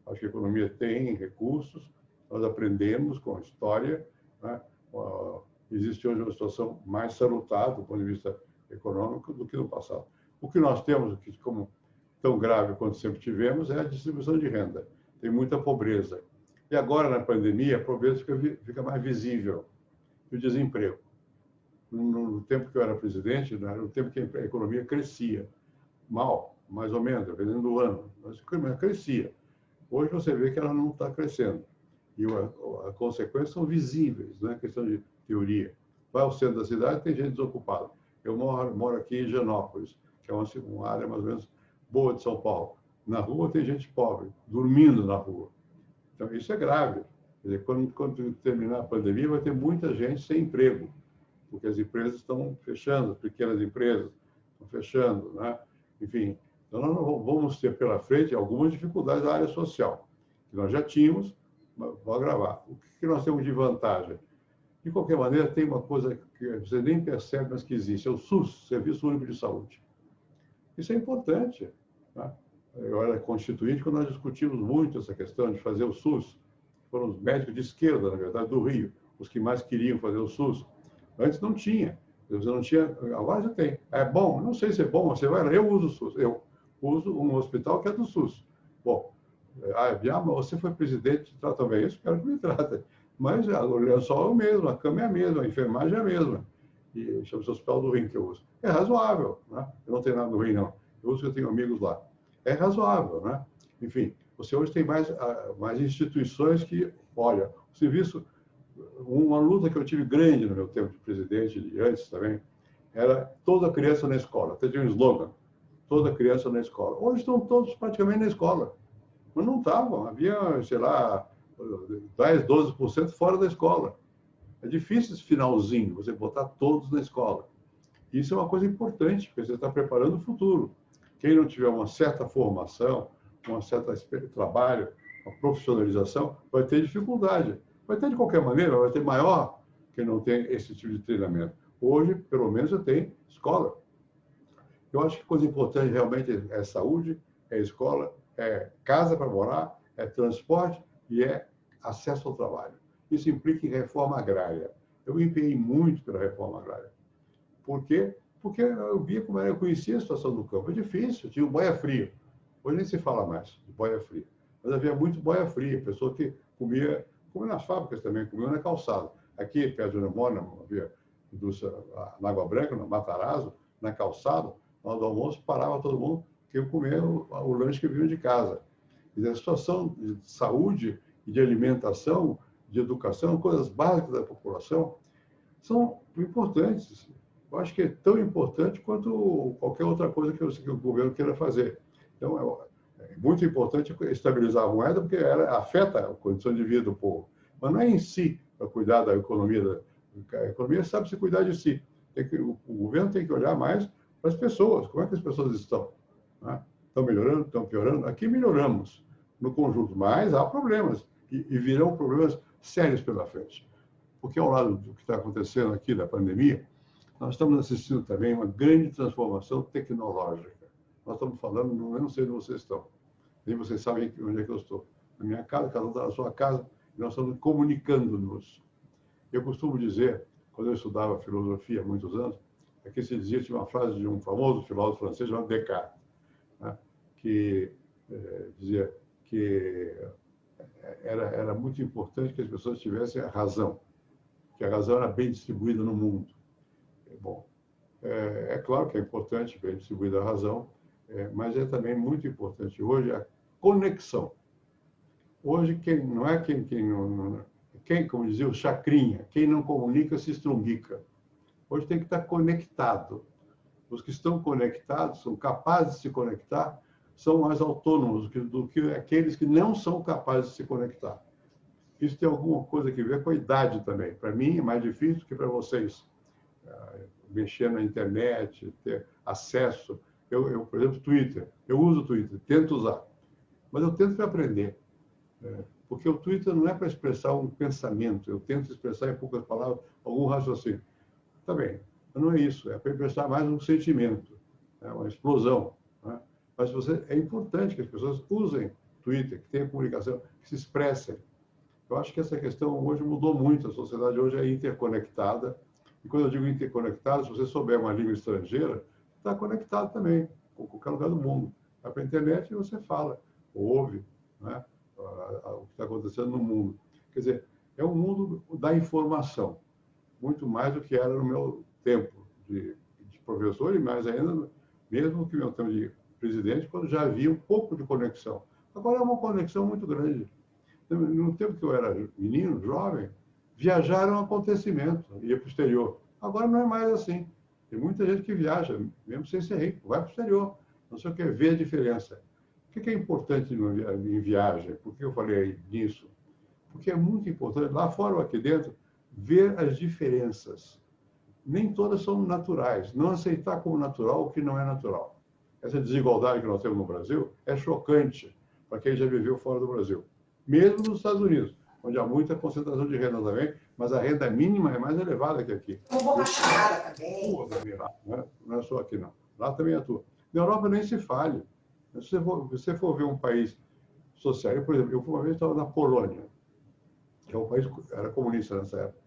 Speaker 3: Acho que a economia tem recursos, nós aprendemos com a história, né? Existe hoje uma situação mais salutar do ponto de vista econômico do que no passado. O que nós temos, como tão grave quanto sempre tivemos, é a distribuição de renda. Tem muita pobreza. E agora, na pandemia, a pobreza fica mais visível. E o desemprego. No tempo que eu era presidente, era o tempo que a economia crescia. Mal, mais ou menos, dependendo do ano. Mas a economia crescia. Hoje você vê que ela não está crescendo. E as consequências são visíveis, não é questão de teoria. Vai ao centro da cidade, tem gente desocupada. Eu moro aqui em Higienópolis, que é uma área mais ou menos boa de São Paulo. Na rua tem gente pobre, dormindo na rua. Então, isso é grave. Quer dizer, quando terminar a pandemia, vai ter muita gente sem emprego, porque as empresas estão fechando, as pequenas empresas estão fechando, né? Enfim, então nós vamos ter pela frente algumas dificuldades da área social, que nós já tínhamos, mas vou agravar. O que nós temos de vantagem? De qualquer maneira, tem uma coisa que você nem percebe, mas que existe, é o SUS, Serviço Único de Saúde. Isso é importante, né? Eu era constituinte quando nós discutimos muito essa questão de fazer o SUS. Foram os médicos de esquerda, na verdade, do Rio, os que mais queriam fazer o SUS. Antes não tinha. Você não tinha, agora já tem. É bom? Não sei se é bom, você vai lá, eu uso o SUS. Eu uso um hospital que é do SUS. Bom, mas você foi presidente, trata bem isso, quero que me trate. Mas o lençol é o mesmo, a cama é a mesma, a enfermagem é a mesma. E chama-se Hospital do Rim que eu uso. É razoável, né? Eu não tenho nada no Rim, não. Eu uso que eu tenho amigos lá. É razoável, né? Enfim, você hoje tem mais instituições que, olha, o serviço, uma luta que eu tive grande no meu tempo de presidente e antes também, era toda criança na escola. Até tinha um slogan, toda criança na escola. Hoje estão todos praticamente na escola. Mas não estavam, havia, sei lá, 10, 12% fora da escola. É difícil esse finalzinho, você botar todos na escola. Isso é uma coisa importante, porque você está preparando o futuro. Quem não tiver uma certa formação, uma certa trabalho, uma profissionalização, vai ter dificuldade. Vai ter de qualquer maneira, vai ter maior quem não tem esse tipo de treinamento. Hoje, pelo menos, eu tenho escola. Eu acho que coisa importante realmente é saúde, é escola, é casa para morar, é transporte e é acesso ao trabalho. Isso implica em reforma agrária. Eu me empenhei muito pela reforma agrária. Por quê? Porque eu via como era, eu conhecia a situação do campo. É difícil, tinha o boia fria. Hoje nem se fala mais de boia fria. Mas havia muito boia fria, pessoa que comia nas fábricas também, comia na calçada. Aqui, perto de onde eu moro, havia indústria na Água Branca, no Matarazzo, na calçada, na hora do almoço, parava todo mundo que eu comia o lanche que vinha de casa. E a situação de saúde e de alimentação, de educação, coisas básicas da população, são importantes. Eu acho que é tão importante quanto qualquer outra coisa que o governo queira fazer. Então, é muito importante estabilizar a moeda, porque ela afeta a condição de vida do povo. Mas não é em si para cuidar da economia. A economia sabe se cuidar de si. O governo tem que olhar mais para as pessoas. Como é que as pessoas estão? Né? Estão melhorando? Estão piorando? Aqui melhoramos no conjunto, mas há problemas. E virão problemas sérios pela frente. Porque ao lado do que está acontecendo aqui da pandemia, nós estamos assistindo também uma grande transformação tecnológica. Nós estamos falando, eu não sei onde vocês estão, nem vocês sabem onde é que eu estou. Na minha casa, cada um está na sua casa, e nós estamos comunicando-nos. Eu costumo dizer, quando eu estudava filosofia há muitos anos, aqui se dizia, tinha uma frase de um famoso filósofo francês chamado Descartes, né, que dizia que era muito importante que as pessoas tivessem a razão, que a razão era bem distribuída no mundo. Bom, é claro que é importante bem distribuída a razão, mas é também muito importante hoje a conexão. Hoje, quem, como dizia o Chacrinha, quem não comunica se estrumbica. Hoje tem que estar conectado. Os que estão conectados, são capazes de se conectar, são mais autônomos do que aqueles que não são capazes de se conectar. Isso tem alguma coisa a ver com a idade também. Para mim é mais difícil do que para vocês. Mexer na internet, ter acesso. Eu, por exemplo, Twitter. Eu uso o Twitter, tento usar. Mas eu tento aprender. Porque o Twitter não é para expressar um pensamento. Eu tento expressar, em poucas palavras, algum raciocínio. Tá bem. Mas não é isso, é para emprestar mais um sentimento, uma explosão. Né? Mas é importante que as pessoas usem Twitter, que tenham comunicação, que se expressem. Eu acho que essa questão hoje mudou muito, a sociedade hoje é interconectada, e quando eu digo interconectada, se você souber uma língua estrangeira, está conectado também, com qualquer lugar do mundo. Vai para a internet e você fala, ouve, né, o que está acontecendo no mundo. Quer dizer, é um mundo da informação, muito mais do que era no meu tempo de professor, e mais ainda, mesmo que no meu tempo de presidente, quando já havia um pouco de conexão. Agora é uma conexão muito grande. No tempo que eu era menino, jovem, viajar era um acontecimento, ia para o exterior. Agora não é mais assim. Tem muita gente que viaja, mesmo sem ser rico, vai para o exterior. Não sei o que, ver a diferença. O que é importante em viagem? Por que eu falei nisso? Porque é muito importante, lá fora ou aqui dentro, ver as diferenças. Nem todas são naturais. Não aceitar como natural o que não é natural. Essa desigualdade que nós temos no Brasil é chocante para quem já viveu fora do Brasil. Mesmo nos Estados Unidos, onde há muita concentração de renda também, mas a renda mínima é mais elevada que aqui. Não é só aqui, não. Lá também atua. Na Europa nem se fale. Se você for ver um país social, por exemplo, eu uma vez estava na Polônia, que é um país que era comunista nessa época.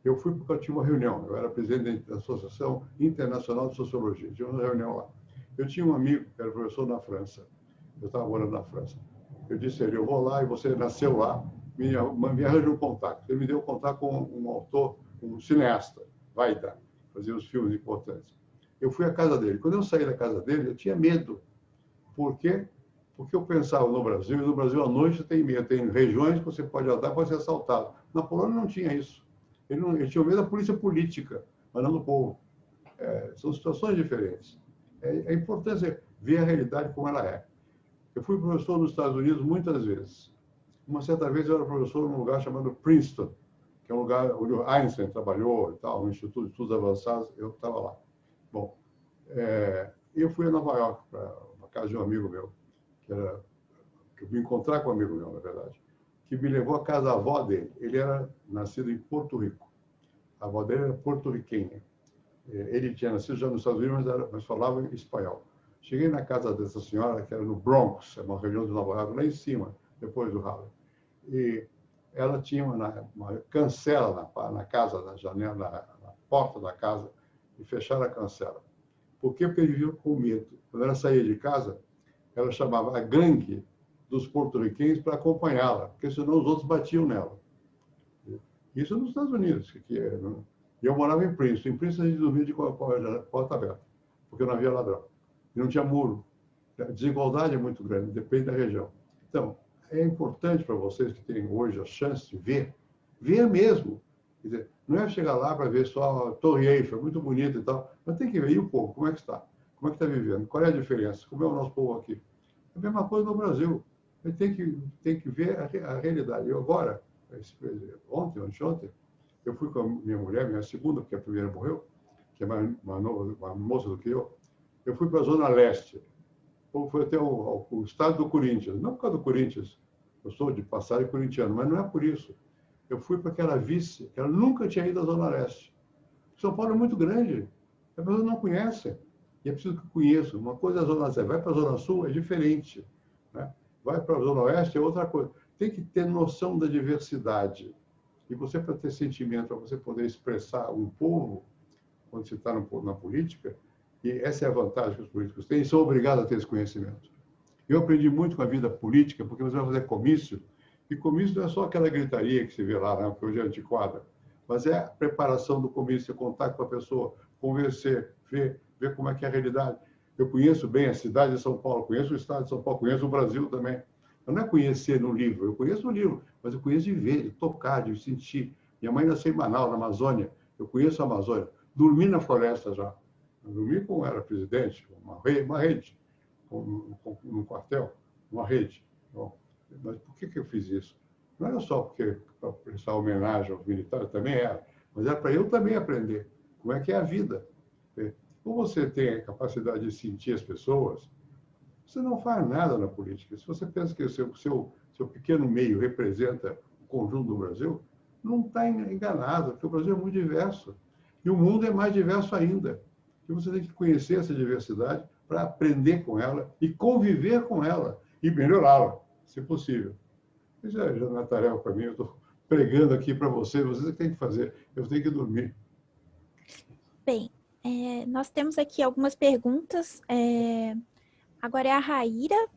Speaker 3: Eu fui porque eu tinha uma reunião, eu era presidente da Associação Internacional de Sociologia, tinha uma reunião lá. Eu tinha um amigo que era professor na França, eu estava morando na França. Eu disse a ele, eu vou lá e você nasceu lá, me arranja um contato. Ele me deu um contato com um autor, um cineasta, Vaida, fazia os filmes importantes. Eu fui à casa dele. Quando eu saí da casa dele, eu tinha medo. Por quê? Porque eu pensava no Brasil, e no Brasil à noite tem medo. Tem regiões que você pode andar, pode ser assaltado. Na Polônia não tinha isso. Ele tinha medo da polícia política, mas não do povo. São situações diferentes. É importante ver a realidade como ela é. Eu fui professor nos Estados Unidos muitas vezes. Uma certa vez eu era professor num lugar chamado Princeton, que é um lugar onde o Einstein trabalhou e tal, um instituto de estudos avançados, eu estava lá. Bom, eu fui a Nova York para a casa de um amigo meu, que eu vim encontrar com um amigo meu, na verdade, que me levou à casa da avó dele. Ele era nascido em Porto Rico. A avó dele era porto-riquenha. Ele tinha nascido já nos Estados Unidos, mas falava espanhol. Cheguei na casa dessa senhora, que era no Bronx, uma região de Nova York, lá em cima, depois do Harlem. E ela tinha uma cancela na casa, na janela, na porta da casa, e fecharam a cancela. Por quê? Porque ele vivia com medo. Quando ela saía de casa, ela chamava a gangue dos porto-riquenhos para acompanhá-la, porque senão os outros batiam nela. Isso nos Estados Unidos. E eu morava em Princeton. Em Princeton a gente dormia de porta aberta, porque não havia ladrão. E não tinha muro. A desigualdade é muito grande, depende da região. Então, é importante para vocês que têm hoje a chance de ver mesmo. Quer dizer, não é chegar lá para ver só a Torre Eiffel, muito bonita e tal, mas tem que ver, e o povo, como é que está? Como é que está vivendo? Qual é a diferença? Como é o nosso povo aqui? É a mesma coisa no Brasil. A gente tem que ver a realidade. Eu agora, ontem, eu fui com a minha mulher, minha segunda, porque a primeira morreu, que é uma moça do que eu fui para a Zona Leste. Fui até o estado do Corinthians. Não por causa do Corinthians, eu sou de passagem corintiano, mas não é por isso. Eu fui para que ela visse, que ela nunca tinha ido à Zona Leste. São Paulo é muito grande, as pessoas não conhecem. E é preciso que conheçam. Uma coisa é a Zona Leste, vai para a Zona Sul, é diferente. Né? Vai para a Zona Oeste, é outra coisa. Tem que ter noção da diversidade. E você, para ter sentimento, para você poder expressar um povo, quando você está na política, e essa é a vantagem que os políticos têm, e são obrigados a ter esse conhecimento. Eu aprendi muito com a vida política, porque você vai fazer comício, e comício não é só aquela gritaria que se vê lá, né, porque hoje é antiquada, mas é a preparação do comício, é contato com a pessoa, convencer, ver como é que é a realidade. Eu conheço bem a cidade de São Paulo, conheço o estado de São Paulo, conheço o Brasil também. Não é conhecer no livro, eu conheço o livro, mas eu conheço de ver, de tocar, de sentir. Minha mãe nasceu em Manaus, na Amazônia, eu conheço a Amazônia. Dormi na floresta já. Eu dormi como era presidente, uma rede, num quartel, uma rede. Bom, mas por que eu fiz isso? Não era só para prestar homenagem aos militares, também era, mas era para eu também aprender como é que é a vida. Ou você tem a capacidade de sentir as pessoas, você não faz nada na política. Se você pensa que o seu pequeno meio representa o conjunto do Brasil, não está enganado, porque o Brasil é muito diverso. E o mundo é mais diverso ainda. E você tem que conhecer essa diversidade para aprender com ela e conviver com ela e melhorá-la, se possível. Isso já não é tarefa para mim, eu estou pregando aqui para vocês têm que fazer, eu tenho que dormir.
Speaker 1: Bem, nós temos aqui algumas perguntas. Agora é a Raíra.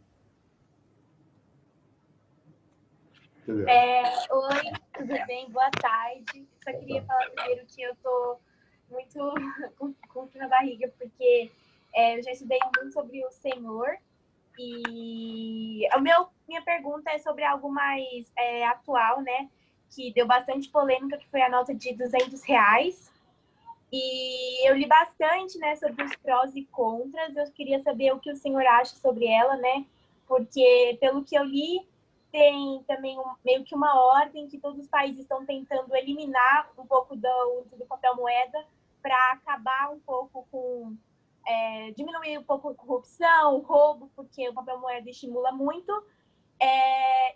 Speaker 7: Oi, tudo bem? Boa tarde. Só queria falar primeiro que eu estou muito com frio na barriga, porque eu já estudei muito sobre o Senhor. E minha pergunta é sobre algo mais atual, né? Que deu bastante polêmica, que foi a nota de R$200. E eu li bastante, né, sobre os prós e contras. Eu queria saber o que o senhor acha sobre ela, né? Porque, pelo que eu li, tem também meio que uma ordem que todos os países estão tentando eliminar um pouco do uso do papel moeda para acabar um pouco com... diminuir um pouco a corrupção, o roubo, porque o papel moeda estimula muito.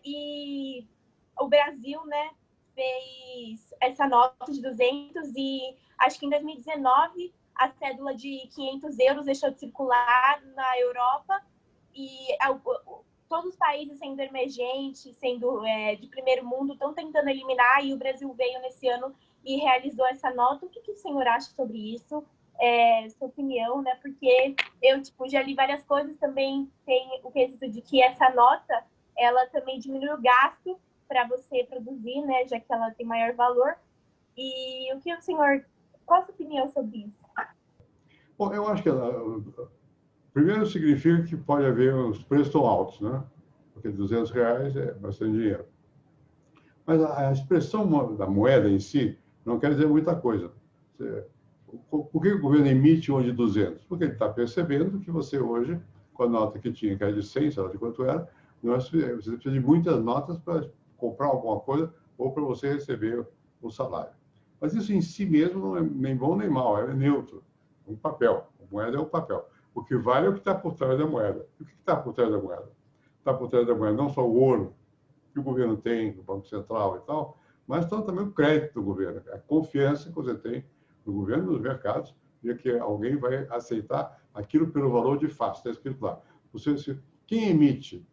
Speaker 7: E o Brasil, né, fez essa nota de 200 e acho que em 2019 a cédula de €500 deixou de circular na Europa e todos os países sendo emergentes, sendo de primeiro mundo, estão tentando eliminar, e o Brasil veio nesse ano e realizou essa nota. O que o senhor acha sobre isso? Sua opinião, né? Porque eu já li várias coisas, também tem o quesito de que essa nota, ela também diminui o gasto para você produzir, né? Já que ela tem maior valor. E o que o senhor... Qual a sua opinião sobre isso?
Speaker 3: Bom, eu acho que primeiro significa que pode haver os preços tão altos, né? Porque R$200 é bastante dinheiro. Mas a expressão da moeda em si não quer dizer muita coisa. Por que o governo emite uma de 200? Porque ele está percebendo que você hoje, com a nota que tinha, que era de 100, sei lá de quanto era, você precisa de muitas notas para comprar alguma coisa ou para você receber o salário. Mas isso em si mesmo não é nem bom nem mal, é neutro. Um papel. A moeda é um papel. O que vale é o que está por trás da moeda. E o que está por trás da moeda? Está por trás da moeda não só o ouro que o governo tem, do Banco Central e tal, mas também o crédito do governo, a confiança que você tem no governo, nos mercados, de que alguém vai aceitar aquilo pelo valor de face. Está escrito lá. Quem emite?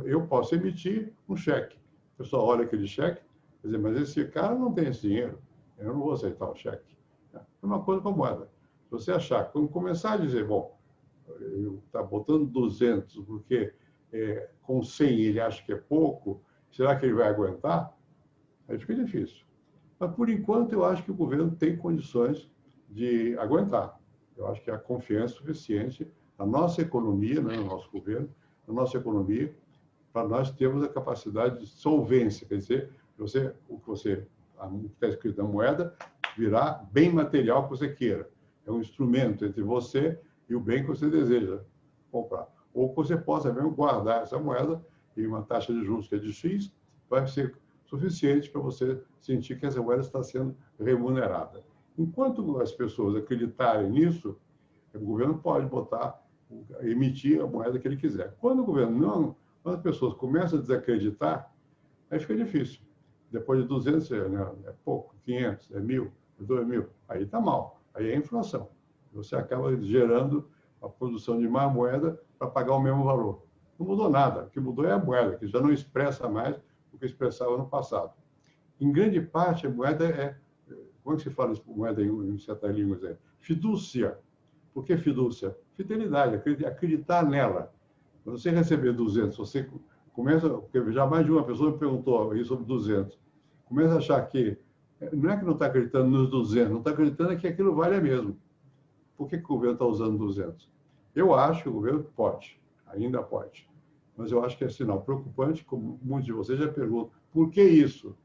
Speaker 3: Eu posso emitir um cheque. O pessoal olha aquele cheque e diz, mas esse cara não tem esse dinheiro. Eu não vou aceitar o cheque. É uma coisa com a moeda. Se você achar, quando começar a dizer, bom, ele está botando 200 porque com 100 ele acha que é pouco, será que ele vai aguentar? Aí fica difícil. Mas, por enquanto, eu acho que o governo tem condições de aguentar. Eu acho que há confiança suficiente na nossa economia, né, no nosso governo, na nossa economia, para nós termos a capacidade de solvência, quer dizer, o que está escrito na moeda virar bem material que você queira. É um instrumento entre você e o bem que você deseja comprar. Ou que você possa mesmo guardar essa moeda e uma taxa de juros que é de X vai ser suficiente para você sentir que essa moeda está sendo remunerada. Enquanto as pessoas acreditarem nisso, o governo pode emitir a moeda que ele quiser. Quando o governo não, quando as pessoas começam a desacreditar, aí fica difícil. Depois de 200 é pouco, 500, é 1.000, é 2.000, aí está mal. Aí é inflação. Você acaba gerando a produção de mais moeda para pagar o mesmo valor. Não mudou nada. O que mudou é a moeda, que já não expressa mais o que expressava no passado. Em grande parte, a moeda como é que se fala moeda em certas línguas? Fidúcia. Por que fidúcia? Fidelidade, acreditar nela. Quando você receber 200, você começa... Porque já mais de uma pessoa me perguntou aí sobre 200. Começa a achar que... Não é que não está acreditando nos 200, não está acreditando que aquilo vale mesmo. Por que o governo está usando 200? Eu acho que o governo pode, ainda pode. Mas eu acho que é sinal preocupante, como muitos de vocês já perguntam, por que isso?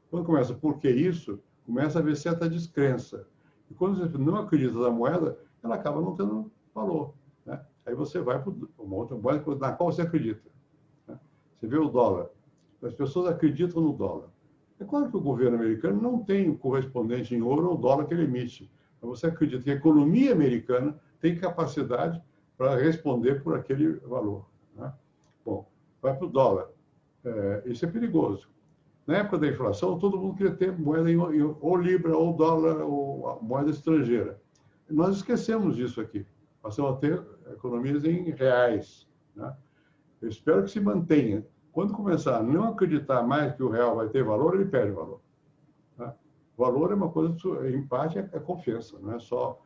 Speaker 3: Quando começa por que isso, começa a haver certa descrença. E quando você não acredita na moeda, ela acaba não tendo valor. Né? Aí você vai para uma outra moeda na qual você acredita. Né? Você vê o dólar. As pessoas acreditam no dólar. É claro que o governo americano não tem o correspondente em ouro ou dólar que ele emite. Mas você acredita que a economia americana tem capacidade para responder por aquele valor. Né? Bom, vai para o dólar. Isso é perigoso. Na época da inflação, todo mundo queria ter moeda ou libra, ou dólar, ou moeda estrangeira. Nós esquecemos disso aqui. Passamos a ter economias em reais, né? Eu espero que se mantenha. Quando começar a não acreditar mais que o real vai ter valor, ele perde valor, né? O valor é uma coisa, em parte, é confiança, não é só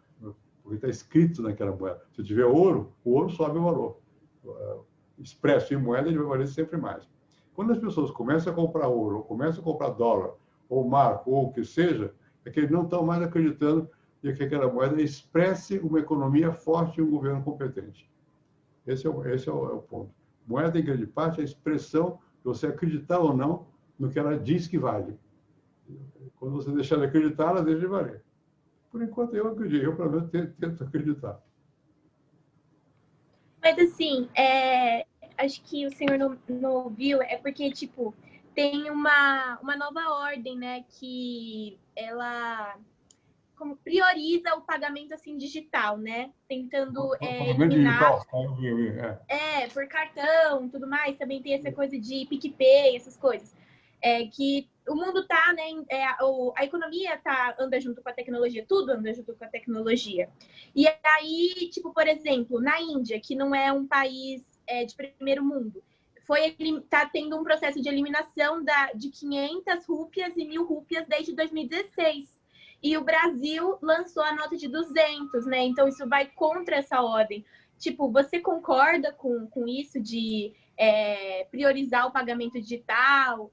Speaker 3: porque está escrito naquela moeda. Se tiver ouro, o ouro sobe o valor. Expresso em moeda, ele vai valer sempre mais. Quando as pessoas começam a comprar ouro, ou começam a comprar dólar, ou marco, ou o que seja, é que eles não estão mais acreditando que aquela moeda expresse uma economia forte e um governo competente. Esse é o ponto. Moeda, em grande parte, é a expressão de você acreditar ou não no que ela diz que vale. Quando você deixar de acreditar, ela deixa de valer. Por enquanto, eu acredito. Eu, pelo menos, tento acreditar.
Speaker 7: Mas, assim, acho que o senhor não ouviu, é porque, tipo, tem uma nova ordem, né, que ela prioriza o pagamento, assim, digital, né, tentando eliminar...
Speaker 3: Digital,
Speaker 7: por cartão, tudo mais, também tem essa coisa de PicPay, essas coisas. Que o mundo tá, né, a economia anda junto com a tecnologia, tudo anda junto com a tecnologia. E aí, tipo, por exemplo, na Índia, que não é um país de primeiro mundo, tá tendo um processo de eliminação de 500 rúpias e 1.000 rúpias desde 2016. E o Brasil lançou a nota de 200, né? Então, isso vai contra essa ordem. Tipo, você concorda com isso de priorizar o pagamento digital,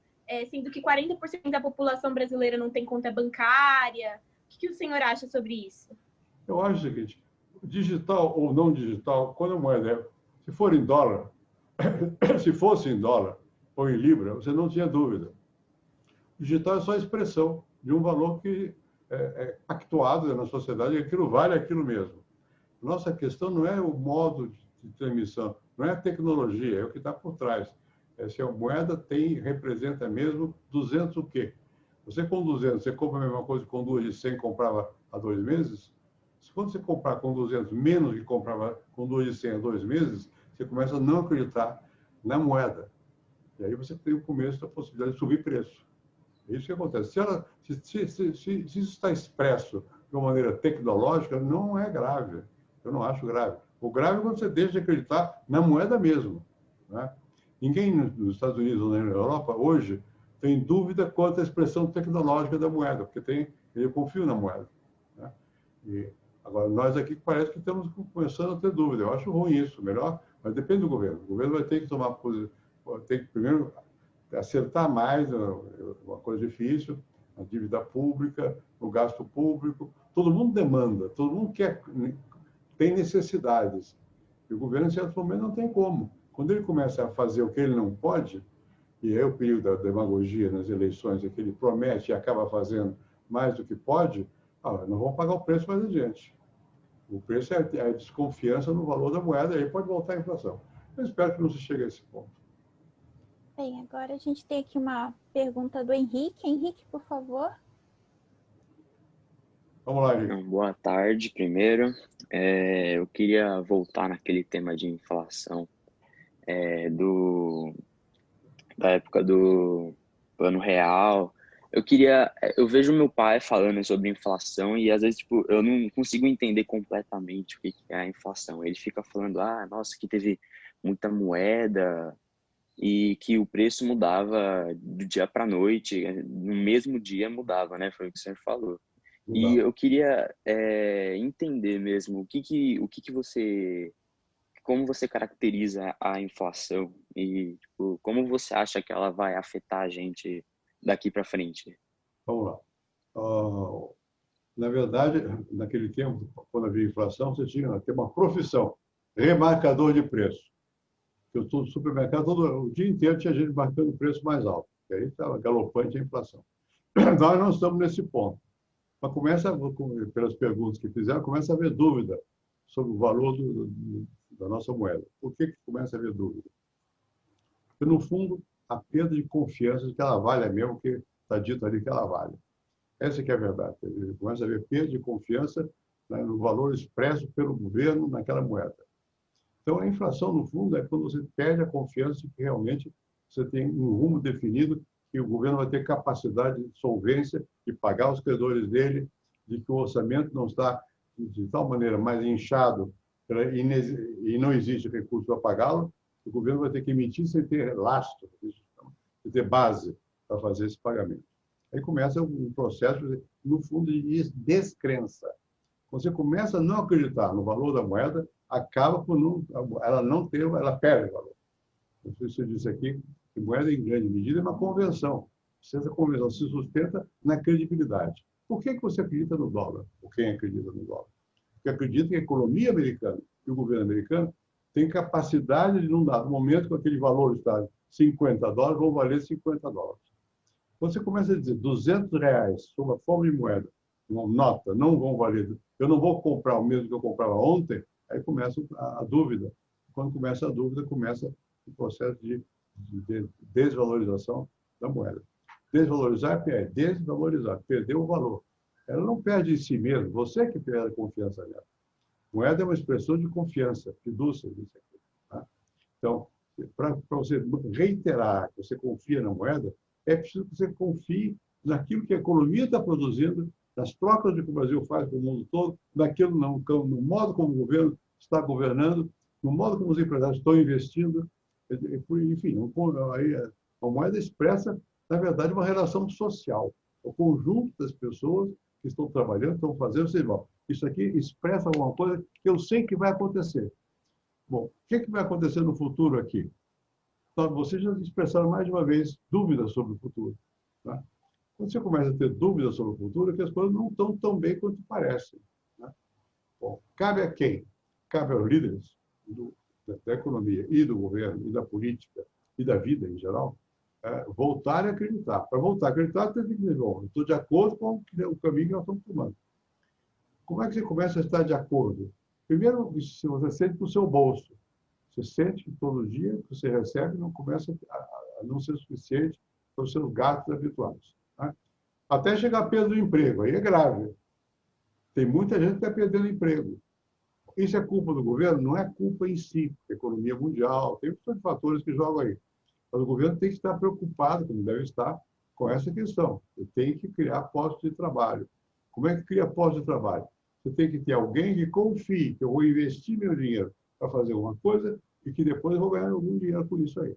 Speaker 7: sendo que 40% da população brasileira não tem conta bancária? O que o senhor acha sobre isso?
Speaker 3: Eu acho o seguinte, digital ou não digital, quando a moeda se for em dólar, se fosse em dólar ou em libra, você não tinha dúvida. Digital é só a expressão de um valor que é pactuado na sociedade, e aquilo vale aquilo mesmo. Nossa questão não é o modo de transmissão, não é a tecnologia, é o que está por trás. Se a moeda representa mesmo 200 o quê? Você com 200, você compra a mesma coisa que com 2 de 100 comprava há 2 meses? Quando você comprar com 200 menos que comprava com 2 de 100 há 2 meses, você começa a não acreditar na moeda. E aí você tem o começo da possibilidade de subir preço. É isso que acontece. Se isso está expresso de uma maneira tecnológica, não é grave. Eu não acho grave. O grave é quando você deixa de acreditar na moeda mesmo, né? Ninguém nos Estados Unidos ou na Europa hoje tem dúvida quanto à expressão tecnológica da moeda, porque eu confio na moeda, né? E agora, nós aqui parece que estamos começando a ter dúvida. Eu acho ruim isso, melhor, mas depende do governo. O governo vai ter que tomar posição, tem que primeiro acertar mais, uma coisa difícil, a dívida pública, o gasto público. Todo mundo demanda, todo mundo tem necessidades. E o governo, em certo momento, não tem como. Quando ele começa a fazer o que ele não pode, e é o período da demagogia nas eleições, é que ele promete e acaba fazendo mais do que pode, nós vamos pagar o preço mais adiante. O preço é a desconfiança no valor da moeda, e aí pode voltar a inflação. Eu espero que não se chegue a esse ponto.
Speaker 1: Bem, agora a gente tem aqui uma pergunta do Henrique. Henrique, por favor.
Speaker 3: Vamos lá, Henrique.
Speaker 8: Boa tarde, primeiro. Eu queria voltar naquele tema de inflação da época do Plano Real. Eu vejo meu pai falando sobre inflação e às vezes tipo, eu não consigo entender completamente o que é a inflação. Ele fica falando, nossa, que teve muita moeda e que o preço mudava do dia para a noite, no mesmo dia mudava, né? Foi o que o senhor falou. E eu queria entender mesmo o que você, como você caracteriza a inflação e tipo, como você acha que ela vai afetar a gente daqui para frente?
Speaker 3: Vamos lá. Na verdade, naquele tempo, quando havia inflação, você tinha que ter uma profissão, remarcador de preço. Eu estou no supermercado, o dia inteiro tinha gente marcando o preço mais alto. E aí estava galopante a inflação. Nós não estamos nesse ponto. Mas pelas perguntas que fizeram, começa a haver dúvida sobre o valor da nossa moeda. Por que começa a haver dúvida? Porque, no fundo, a perda de confiança de que ela vale mesmo o que está dito ali que ela vale. Essa que é a verdade. Começa a haver perda de confiança, né, no valor expresso pelo governo naquela moeda. Então, a inflação, no fundo, é quando você perde a confiança de que realmente você tem um rumo definido que o governo vai ter capacidade de solvência de pagar os credores dele, de que o orçamento não está de tal maneira mais inchado e não existe recurso para pagá-lo, o governo vai ter que emitir sem ter lastro, sem ter base para fazer esse pagamento. Aí começa um processo, no fundo, de descrença. Quando você começa a não acreditar no valor da moeda, acaba por ela perde valor. Não sei se eu disse aqui que moeda, em grande medida, é uma convenção. Essa convenção se sustenta na credibilidade. Por que você acredita no dólar? Ou quem acredita no dólar? Porque acredita que a economia americana e o governo americano têm capacidade de, num dado momento, que aquele valor está $50, vão valer $50. Quando você começa a dizer R$200 sob a forma de moeda, nota, não vão valer, eu não vou comprar o mesmo que eu comprava ontem, aí começa a dúvida. Quando começa a dúvida, começa o processo de desvalorização da moeda. Desvalorizar é desvalorizar, perder o valor. Ela não perde em si mesma, você que perde a confiança nela. Moeda é uma expressão de confiança, fidúcia, isso aqui. Tá? Então, para você reiterar que você confia na moeda, é preciso que você confie naquilo que a economia está produzindo, nas trocas que o Brasil faz com o mundo todo, no modo como o governo está governando, no modo como os empresários estão investindo, enfim, a moeda expressa, na verdade, uma relação social. O conjunto das pessoas que estão trabalhando, estão fazendo, isso aqui expressa alguma coisa que eu sei que vai acontecer. Bom, o que vai acontecer no futuro aqui? Então, vocês já expressaram mais de uma vez dúvidas sobre o futuro. Tá? Quando você começa a ter dúvidas sobre o futuro, é que as coisas não estão tão bem quanto parecem. Tá? Bom, cabe a quem? Cabe aos líderes da economia e do governo, e da política, e da vida em geral, voltar a acreditar. Para voltar a acreditar, tem que dizer, bom, eu estou de acordo com o caminho que nós estamos tomando. Como é que você começa a estar de acordo? Primeiro, se você sente para o seu bolso. Você sente que todo dia que você recebe não começa a não ser suficiente para os seus gastos habituais. Tá? Até chegar a perda do emprego. Aí é grave. Tem muita gente que está perdendo emprego. Isso é culpa do governo? Não é culpa em si. Economia mundial, tem muitos fatores que jogam aí. Mas o governo tem que estar preocupado, como deve estar, com essa questão. Ele tem que criar postos de trabalho. Como é que cria postos de trabalho? Você tem que ter alguém que confie que eu vou investir meu dinheiro para fazer alguma coisa e que depois eu vou ganhar algum dinheiro por isso aí.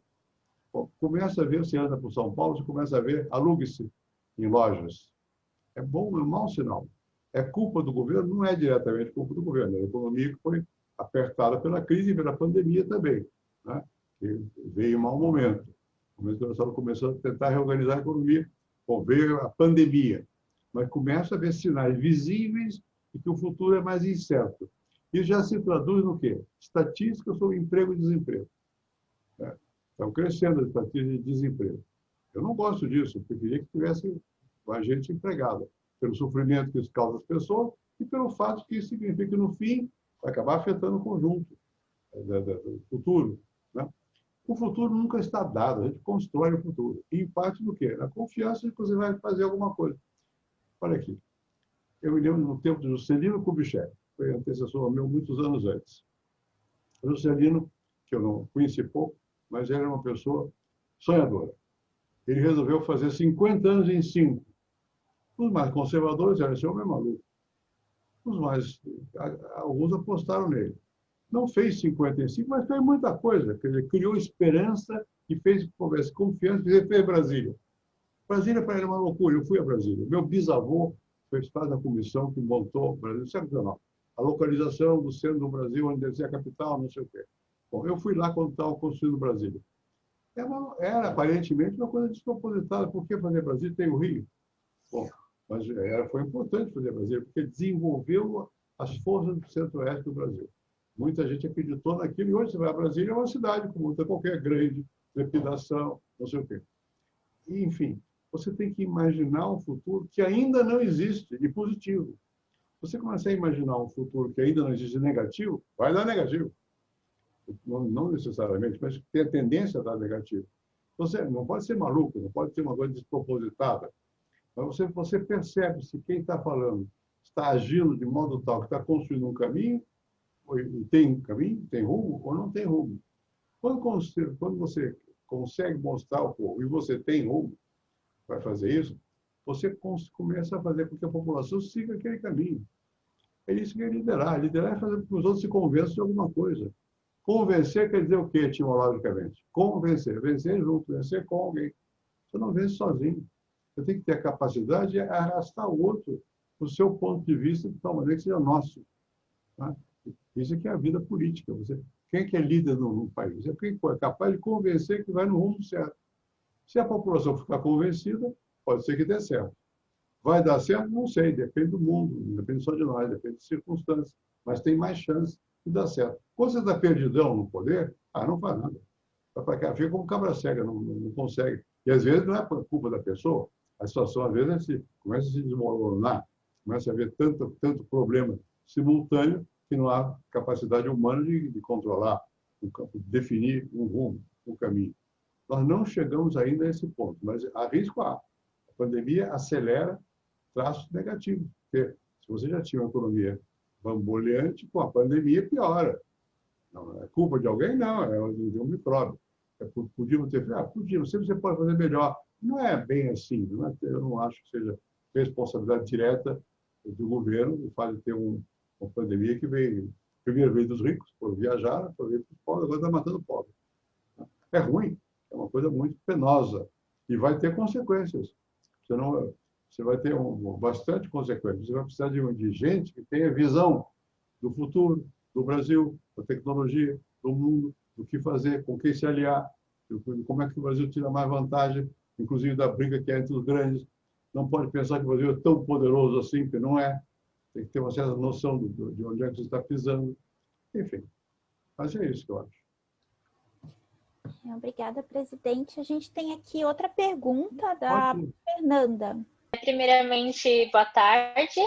Speaker 3: Bom, começa a ver, você anda por São Paulo, você começa a ver, alugue-se em lojas. É bom, é um mau sinal. É culpa do governo? Não é diretamente culpa do governo. É a economia que foi apertada pela crise e pela pandemia também. Né? Que veio um mau momento. O governo começou a tentar reorganizar a economia. Bom, veio a pandemia. Mas começa a ver sinais visíveis de que o futuro é mais incerto. Isso já se traduz no quê? Estatísticas sobre emprego e desemprego. Estão crescendo as estatísticas de desemprego. Eu não gosto disso, eu preferia que tivesse a gente empregada, pelo sofrimento que isso causa às pessoas e pelo fato que isso significa que, no fim, vai acabar afetando o conjunto do futuro. Né? O futuro nunca está dado, a gente constrói o futuro. E, em parte, do quê? Na confiança de que você vai fazer alguma coisa. Olha aqui. Eu me lembro no tempo de Juscelino Kubitschek, foi antecessor meu muitos anos antes. Juscelino, que eu não conheci pouco, mas ele era uma pessoa sonhadora. Ele resolveu fazer 50 anos em 5. Os mais conservadores eram esse homem é maluco. Alguns apostaram nele. Não fez 50 em 5, mas fez muita coisa. Quer dizer, criou esperança e fez confiança e fez Brasília. Brasília para ele é uma loucura. Eu fui a Brasília. Meu bisavô fez parte da comissão que montou o Brasil, século XIX. A localização do centro do Brasil, onde deve ser a capital, não sei o quê. Bom, eu fui lá quando estava construindo Brasília. Era aparentemente uma coisa despropositada. Por que fazer Brasília? Tem o Rio. Bom, mas foi importante fazer Brasília, porque desenvolveu as forças do centro-oeste do Brasil. Muita gente acreditou naquilo, e hoje você vai a Brasília, é uma cidade como qualquer grande, trepidação, não sei o quê. E, enfim, você tem que imaginar um futuro que ainda não existe, de positivo. Se você começar a imaginar um futuro que ainda não existe, negativo, vai dar negativo. Não necessariamente, mas tem a tendência a dar negativo. Você não pode ser maluco, não pode ter uma coisa despropositada. Mas você percebe se quem está falando está agindo de modo tal que está construindo um caminho, e tem caminho, tem rumo, ou não tem rumo. Quando você consegue mostrar o povo e você tem rumo, vai fazer isso, você começa a fazer com que a população siga aquele caminho. É isso que é liderar. Liderar é fazer com que os outros se convençam de alguma coisa. Convencer quer dizer o quê, etimologicamente? Convencer. Vencer junto, vencer com alguém. Você não vence sozinho. Você tem que ter a capacidade de arrastar o outro para o seu ponto de vista, de tal maneira que seja nosso. Tá? Isso é que é a vida política. Quem é que é líder no país? É quem é capaz de convencer que vai no rumo certo. Se a população ficar convencida, pode ser que dê certo. Vai dar certo? Não sei, depende do mundo, não depende só de nós, depende de circunstâncias, mas tem mais chance de dar certo. Quando você está perdidão no poder, não faz nada. Vai para cá, fica como cabra cega, não consegue. E às vezes não é por culpa da pessoa, a situação às vezes começa a se desmoronar, começa a haver tanto problema simultâneo que não há capacidade humana de controlar, de definir um rumo, um caminho. Nós não chegamos ainda a esse ponto, mas há risco há. A pandemia acelera traços negativos, porque se você já tinha uma economia bamboleante, com a pandemia piora. Não é culpa de alguém? Não, é de um micróbio. Podíamos ter feito? Podíamos, sempre você pode fazer melhor. Não é bem assim, eu não acho que seja responsabilidade direta do governo o fato de ter uma pandemia que primeiro veio dos ricos, por viajar, por veio dos pobres, agora está matando o pobre. É ruim, é uma coisa muito penosa e vai ter consequências. Você vai ter bastante consequências. Você vai precisar de gente que tenha visão do futuro, do Brasil, da tecnologia, do mundo, do que fazer, com quem se aliar, como é que o Brasil tira mais vantagem, inclusive da briga que é entre os grandes. Não pode pensar que o Brasil é tão poderoso assim, porque não é. Tem que ter uma certa noção de onde é que você está pisando. Enfim, mas é isso que eu acho.
Speaker 1: Obrigada, presidente. A gente tem aqui outra pergunta da Fernanda.
Speaker 9: Primeiramente, boa tarde.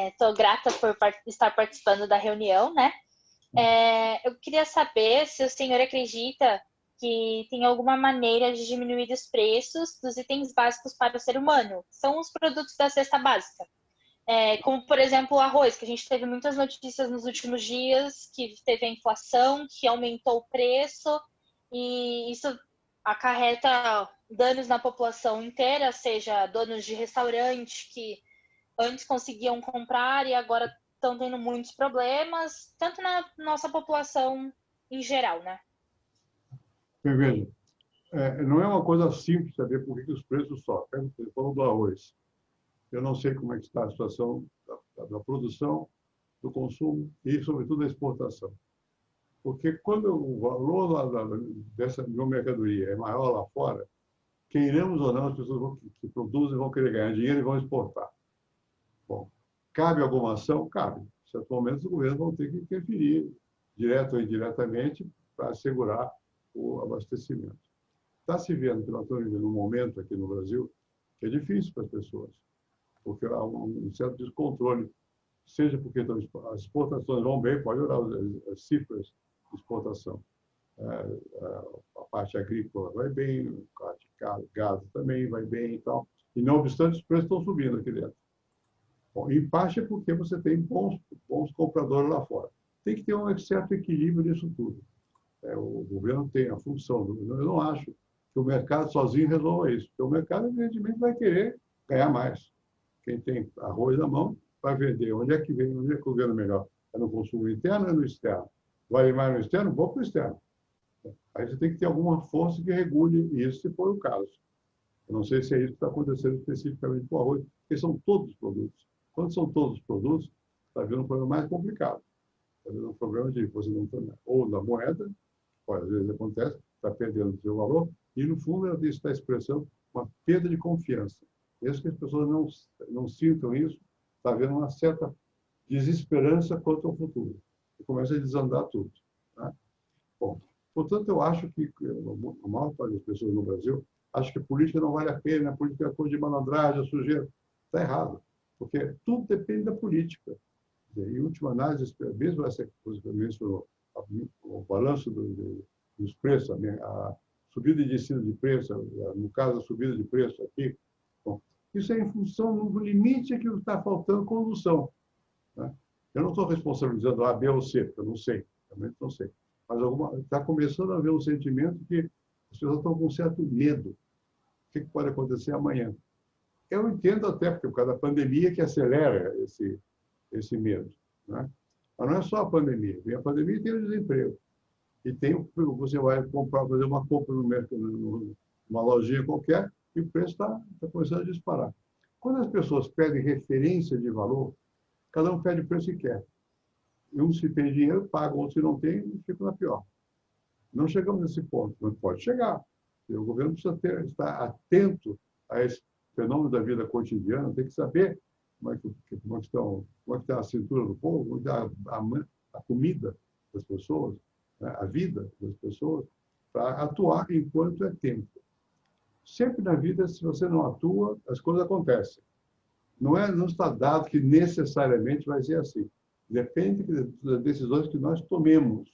Speaker 9: Estou grata por estar participando da reunião, né? Eu queria saber se o senhor acredita que tem alguma maneira de diminuir os preços dos itens básicos para o ser humano. São os produtos da cesta básica. Como, por exemplo, o arroz, que a gente teve muitas notícias nos últimos dias, que teve a inflação, que aumentou o preço, e isso acarreta danos na população inteira, seja donos de restaurante que antes conseguiam comprar e agora estão tendo muitos problemas, tanto na nossa população em geral, né?
Speaker 3: Veja, não é uma coisa simples saber por que os preços sobem. Você falou do arroz. Eu não sei como é que está a situação da produção, do consumo e, sobretudo, da exportação. Porque quando o valor dessa mercadoria é maior lá fora, queiramos ou não, as pessoas que produzem vão querer ganhar dinheiro e vão exportar. Bom, cabe alguma ação? Cabe. Em certos momentos, o governo vai ter que interferir, direto ou indiretamente, para assegurar o abastecimento. Está se vendo que nós estamos vivendo um momento aqui no Brasil que é difícil para as pessoas, porque há um certo descontrole, seja porque as exportações vão bem, pode olhar as cifras de exportação. A parte agrícola vai bem, a parte de gás também vai bem e tal. E, não obstante, os preços estão subindo aqui dentro. Bom, em parte é porque você tem bons compradores lá fora. Tem que ter um certo equilíbrio nisso tudo. O governo tem a função. Eu não acho que o mercado sozinho resolva isso. Porque o mercado, evidentemente, vai querer ganhar mais. Quem tem arroz na mão vai vender. Onde é que o governo é melhor? É no consumo interno ou é no externo? Vale mais no externo? Vou para o externo. Aí você tem que ter alguma força que regule isso, se for o caso. Eu não sei se é isso que está acontecendo especificamente com o arroz, porque são todos os produtos. Quando são todos os produtos, está havendo um problema mais complicado. Está havendo um problema de você não ter, ou da moeda, às vezes acontece, está perdendo o seu valor, e no fundo ela está expressando uma perda de confiança. Mesmo que as pessoas não sintam isso, está havendo uma certa desesperança quanto ao futuro. E começa a desandar tudo. Né? Bom, portanto, eu acho que a maior parte das pessoas no Brasil acha que a política não vale a pena, a política é coisa de malandragem, a sujeira. Está errado, porque tudo depende da política. E, em última análise, mesmo essa coisa que eu mencionou, o balanço dos preços, a subida e descida de preço, no caso, a subida de preço aqui, bom, isso é em função do limite que está faltando condução. Né? Eu não estou responsabilizando A, B ou C, porque eu não sei, realmente não sei. Mas está começando a haver um sentimento que as pessoas estão com um certo medo. que pode acontecer amanhã. Eu entendo até, porque por causa da pandemia que acelera esse medo. Né? Mas não é só a pandemia. Vem a pandemia e tem o desemprego. E você vai fazer uma compra numa lojinha qualquer e o preço está começando a disparar. Quando as pessoas pedem referência de valor, cada um pede o preço que quer. E um, se tem dinheiro, paga, outro, se não tem, fica na pior. Não chegamos nesse ponto, mas pode chegar. E o governo precisa estar atento a esse fenômeno da vida cotidiana, tem que saber como é que está a cintura do povo, como está a comida das pessoas, né, a vida das pessoas, para atuar enquanto é tempo. Sempre na vida, se você não atua, as coisas acontecem. Não está dado que necessariamente vai ser assim. Depende das decisões que nós tomemos.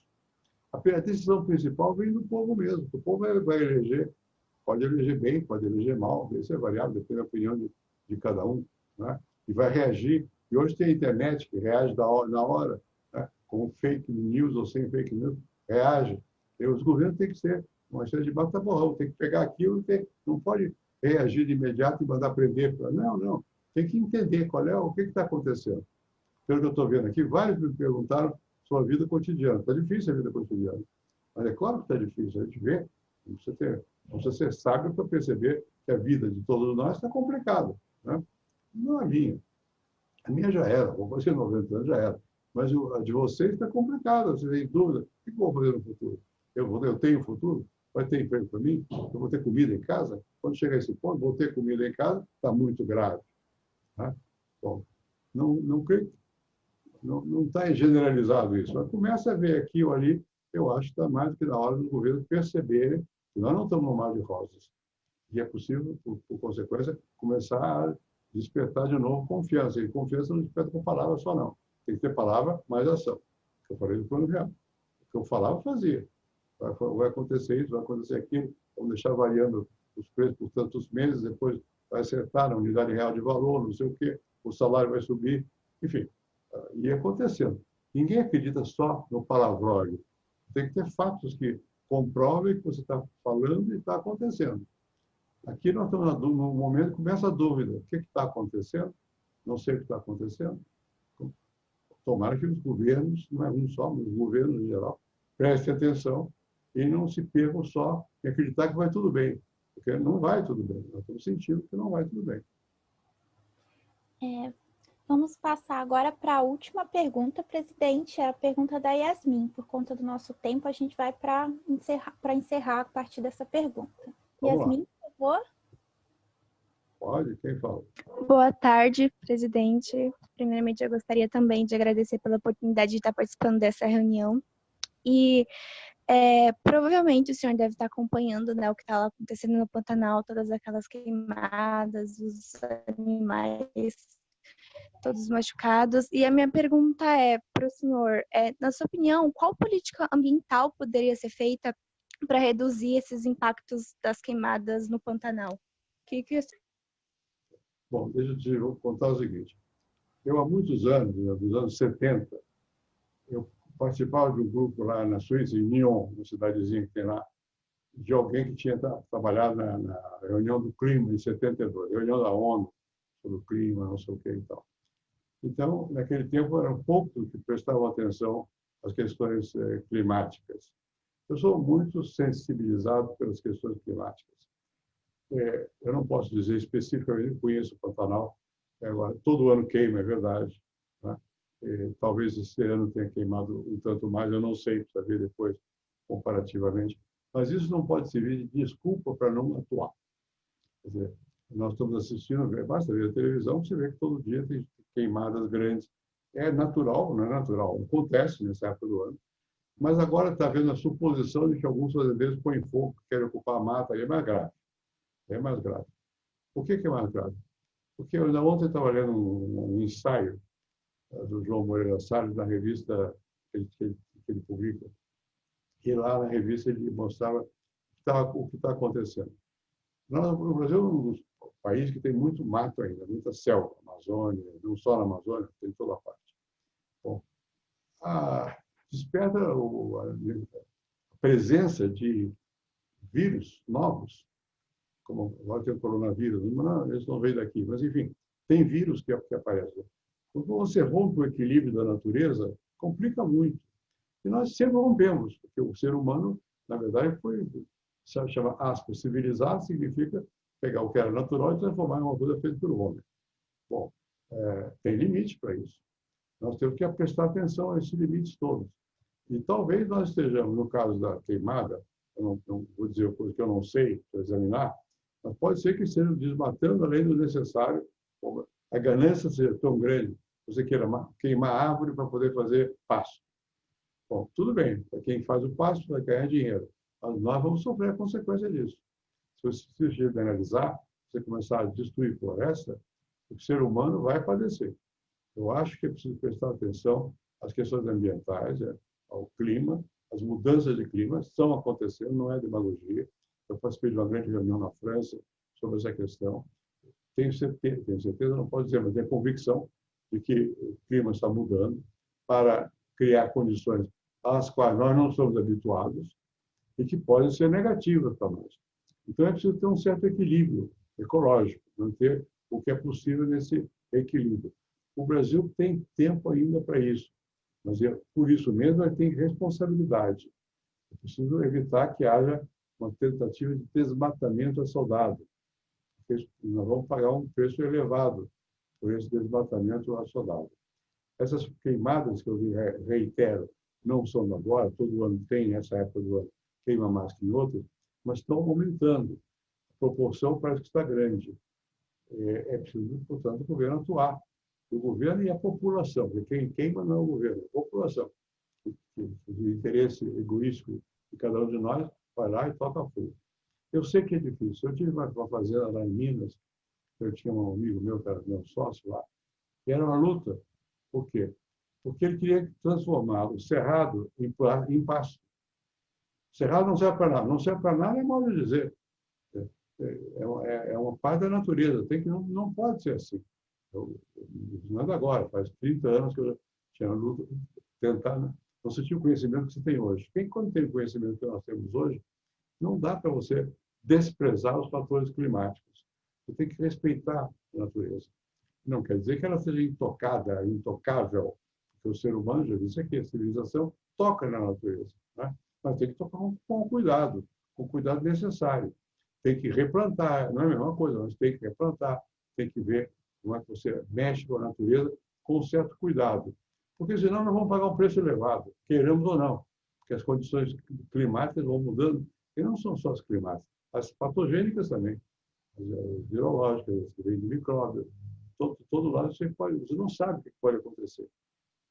Speaker 3: A decisão principal vem do povo mesmo. O povo vai eleger, pode eleger bem, pode eleger mal, isso é variável, depende da opinião de cada um, né? E vai reagir. E hoje tem a internet que reage na hora, né? Com fake news ou sem fake news, reage. E os governos têm que ser uma espécie de mata-borrão, tem que pegar aquilo, não pode reagir de imediato e mandar prender. Não. Tem que entender o que está acontecendo. Pelo que eu estou vendo aqui, vários me perguntaram sobre a vida cotidiana. Está difícil a vida cotidiana. Mas é claro que está difícil. A gente vê, não precisa ser sábio para perceber que a vida de todos nós está complicada. Né? Não a minha. A minha já era. Vou fazer 90 anos, já era. Mas a de vocês está complicada. Vocês têm dúvida. O que eu vou fazer no futuro? Eu tenho futuro? Vai ter emprego para mim? Eu vou ter comida em casa? Quando chegar a esse ponto, vou ter comida em casa? Está muito grave. Né? Bom, não creio. Não está generalizado isso, mas começa a ver aqui ou ali, eu acho que está mais do que na hora dos governos perceberem que nós não estamos no mar de rosas. E é possível, por consequência, começar a despertar de novo confiança. E confiança não desperta com palavras só, não. Tem que ter palavra mais ação. Eu falei do plano real. O que eu falava, fazia. Vai acontecer isso, vai acontecer aquilo, vamos deixar variando os preços por tantos meses, depois vai acertar na unidade real de valor, não sei o quê, o salário vai subir, enfim. E acontecendo. Ninguém acredita só no palavrório. Tem que ter fatos que comprovem que você está falando e está acontecendo. Aqui nós estamos num momento que começa a dúvida. O que está acontecendo? Não sei o que está acontecendo. Tomara que os governos, não é um só, mas os governos em geral, prestem atenção e não se percam só em acreditar que vai tudo bem. Porque não vai tudo bem. Nós estamos sentindo que não vai tudo bem.
Speaker 1: Vamos passar agora para a última pergunta, presidente, é a pergunta da Yasmin. Por conta do nosso tempo, a gente vai para encerrar a partir dessa pergunta.
Speaker 3: Vamos
Speaker 1: Yasmin,
Speaker 3: lá.
Speaker 1: por favor.
Speaker 3: Pode, quem fala?
Speaker 10: Boa tarde, presidente. Primeiramente, eu gostaria também de agradecer pela oportunidade de estar participando dessa reunião. E provavelmente o senhor deve estar acompanhando, né, o que está acontecendo no Pantanal, todas aquelas queimadas, os animais todos machucados. E a minha pergunta para o senhor, na sua opinião, qual política ambiental poderia ser feita para reduzir esses impactos das queimadas no Pantanal?
Speaker 3: Bom, deixa eu te contar o seguinte. Eu, há muitos anos, dos anos 70, eu participava de um grupo lá na Suíça, em Nyon, uma cidadezinha que tem lá, de alguém que tinha trabalhado na reunião do clima, em 72, reunião da ONU sobre o clima, não sei o que e tal. Então, naquele tempo, eram poucos que prestavam atenção às questões climáticas. Eu sou muito sensibilizado pelas questões climáticas. Eu não posso dizer especificamente, eu conheço o Pantanal, todo ano queima, é verdade. Né? Talvez esse ano tenha queimado um tanto mais, eu não sei, precisa ver depois comparativamente. Mas isso não pode servir de desculpa para não atuar. Quer dizer, nós estamos assistindo, basta ver a televisão, você vê que todo dia tem queimadas grandes. É natural, não é natural, acontece nessa época do ano. Mas agora está havendo a suposição de que alguns fazendeiros põem fogo, querem ocupar a mata, e é mais grave. É mais grave. Por que é mais grave? Porque eu ainda ontem estava lendo um ensaio do João Moreira Salles, na revista que ele publica. E lá na revista ele mostrava o que está acontecendo. O Brasil é um dos países que tem muito mato ainda, muita selva, Amazônia, não só na Amazônia, tem toda a parte. Bom, desperta a presença de vírus novos, como agora tem o coronavírus, não, eles não veio daqui, mas enfim, tem vírus que aparecem. Quando você rompe o equilíbrio da natureza, complica muito. E nós sempre rompemos, porque o ser humano, na verdade, foi, chama aspas, civilizar significa pegar o que era natural e transformar em uma coisa feita pelo homem. Bom, tem limite para isso. Nós temos que prestar atenção a esses limites todos. E talvez nós estejamos, no caso da queimada, eu não vou dizer coisa que eu não sei para examinar, mas pode ser que estejam desmatando além do necessário. A ganância seja tão grande, você queira queimar árvore para poder fazer pasto. Bom, tudo bem, para quem faz o pasto vai ganhar dinheiro, mas nós vamos sofrer a consequência disso. Se você generalizar, você começar a destruir floresta, o ser humano vai padecer. Eu acho que é preciso prestar atenção às questões ambientais, ao clima, as mudanças de clima estão acontecendo, não é demagogia. Eu participei de uma grande reunião na França sobre essa questão. Tenho certeza, não posso dizer, mas tenho convicção de que o clima está mudando para criar condições às quais nós não somos habituados e que podem ser negativas para nós. Então, é preciso ter um certo equilíbrio ecológico, manter o que é possível nesse equilíbrio. O Brasil tem tempo ainda para isso, mas por isso mesmo tem responsabilidade. É preciso evitar que haja uma tentativa de desmatamento assolado. Nós vamos pagar um preço elevado por esse desmatamento assolado. Essas queimadas que eu reitero, não são de agora, todo ano tem, nessa época do ano, queima mais que em outras, mas estão aumentando. A proporção parece que está grande. É preciso, portanto, o governo atuar. O governo e a população, porque quem queima não é o governo, é a população. O interesse egoístico de cada um de nós vai lá e toca fogo. Eu sei que é difícil. Eu tive uma fazenda lá em Minas, eu tinha um amigo meu, que era meu sócio lá, e era uma luta. Por quê? Porque ele queria transformar o cerrado em pasto. Cerrado não serve para nada. Não serve para nada é modo de dizer. É uma parte da natureza. Não pode ser assim. Não é de agora. Faz 30 anos que eu tinha luta, tentar. Você tinha o conhecimento que você tem hoje. Quando tem o conhecimento que nós temos hoje, não dá para você desprezar os fatores climáticos. Você tem que respeitar a natureza. Não quer dizer que ela seja intocada, intocável, porque o ser humano, já disse aqui, a civilização toca na natureza, né? Mas tem que tocar com o cuidado necessário. Tem que replantar, não é a mesma coisa, mas tem que replantar, tem que ver como é que você mexe com a natureza com um certo cuidado. Porque senão nós vamos pagar um preço elevado, queiramos ou não, porque as condições climáticas vão mudando, e não são só as climáticas, as patogênicas também, as virológicas, as que vêm de micróbios. Todo lado você não sabe o que pode acontecer,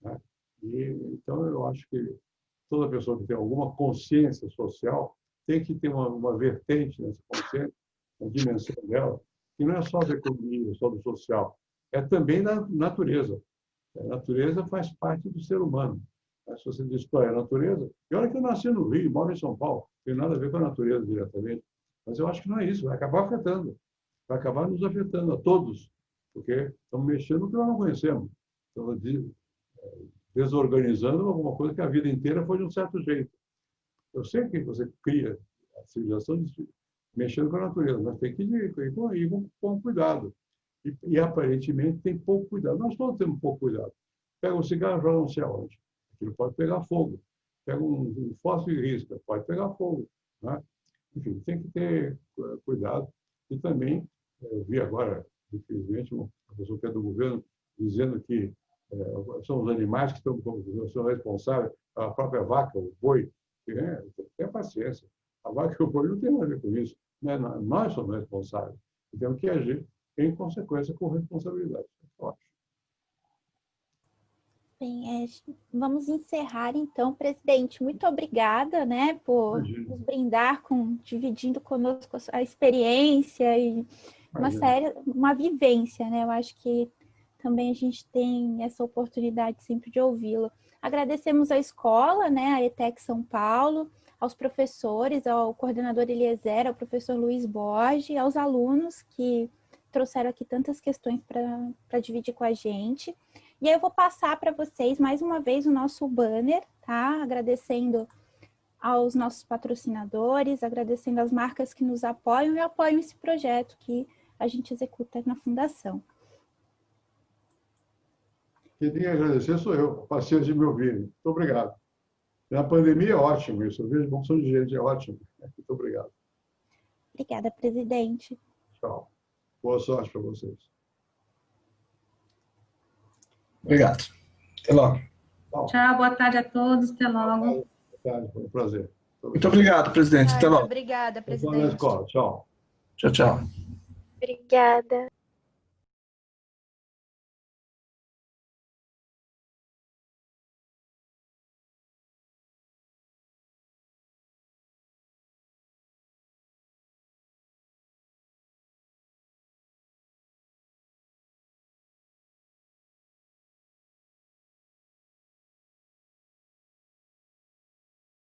Speaker 3: né? Então, eu acho que toda pessoa que tem alguma consciência social tem que ter uma vertente nessa consciência, na dimensão dela, que não é só da economia, só do social, é também da natureza. A natureza faz parte do ser humano. Se você destrói a natureza, e olha que eu nasci no Rio, moro em São Paulo, não tem nada a ver com a natureza diretamente, mas eu acho que não é isso, vai acabar afetando, vai acabar nos afetando a todos, porque estamos mexendo no que nós não conhecemos. Estamos desorganizando alguma coisa que a vida inteira foi de um certo jeito. Eu sei que você cria a civilização mexendo com a natureza, mas tem que ir com cuidado. E aparentemente tem pouco cuidado. Nós todos temos pouco cuidado. Pega um cigarro, joga não sei aonde. Aquilo pode pegar fogo. Pega um fósforo e risca, pode pegar fogo, né? Enfim, tem que ter cuidado. E também, eu vi agora, infelizmente, uma pessoa que é do governo dizendo que são os animais que são responsáveis, a própria vaca, o boi. Tenha paciência. A vaca e o boi não tem nada a ver com isso, né? Nós somos responsáveis. E temos que agir em consequência com responsabilidade. Eu acho.
Speaker 1: Bem, vamos encerrar então, presidente. Muito obrigada, né, por nos brindar dividindo conosco a experiência e uma vivência, né? Eu acho que também a gente tem essa oportunidade sempre de ouvi-lo. Agradecemos à escola, né, a ETEC São Paulo, aos professores, ao coordenador Eliezer, ao professor Luiz Borges, aos alunos que trouxeram aqui tantas questões para dividir com a gente. E aí eu vou passar para vocês mais uma vez o nosso banner, tá? Agradecendo aos nossos patrocinadores, agradecendo as marcas que nos apoiam e apoiam esse projeto que a gente executa na Fundação.
Speaker 3: Quem tem que agradecer sou eu, paciência de me ouvirem. Muito obrigado. Na pandemia é ótimo isso, eu vejo uma opção de gente, é ótimo. Muito obrigado.
Speaker 1: Obrigada, presidente.
Speaker 3: Tchau. Boa sorte para vocês.
Speaker 4: Obrigado. Até logo.
Speaker 11: Tchau, boa tarde a todos. Até logo.
Speaker 3: Boa tarde, foi um prazer.
Speaker 4: Muito obrigado, presidente. Até logo.
Speaker 10: Obrigada,
Speaker 3: Boa na
Speaker 10: presidente.
Speaker 3: escola. Tchau.
Speaker 4: Tchau, tchau.
Speaker 7: Obrigada.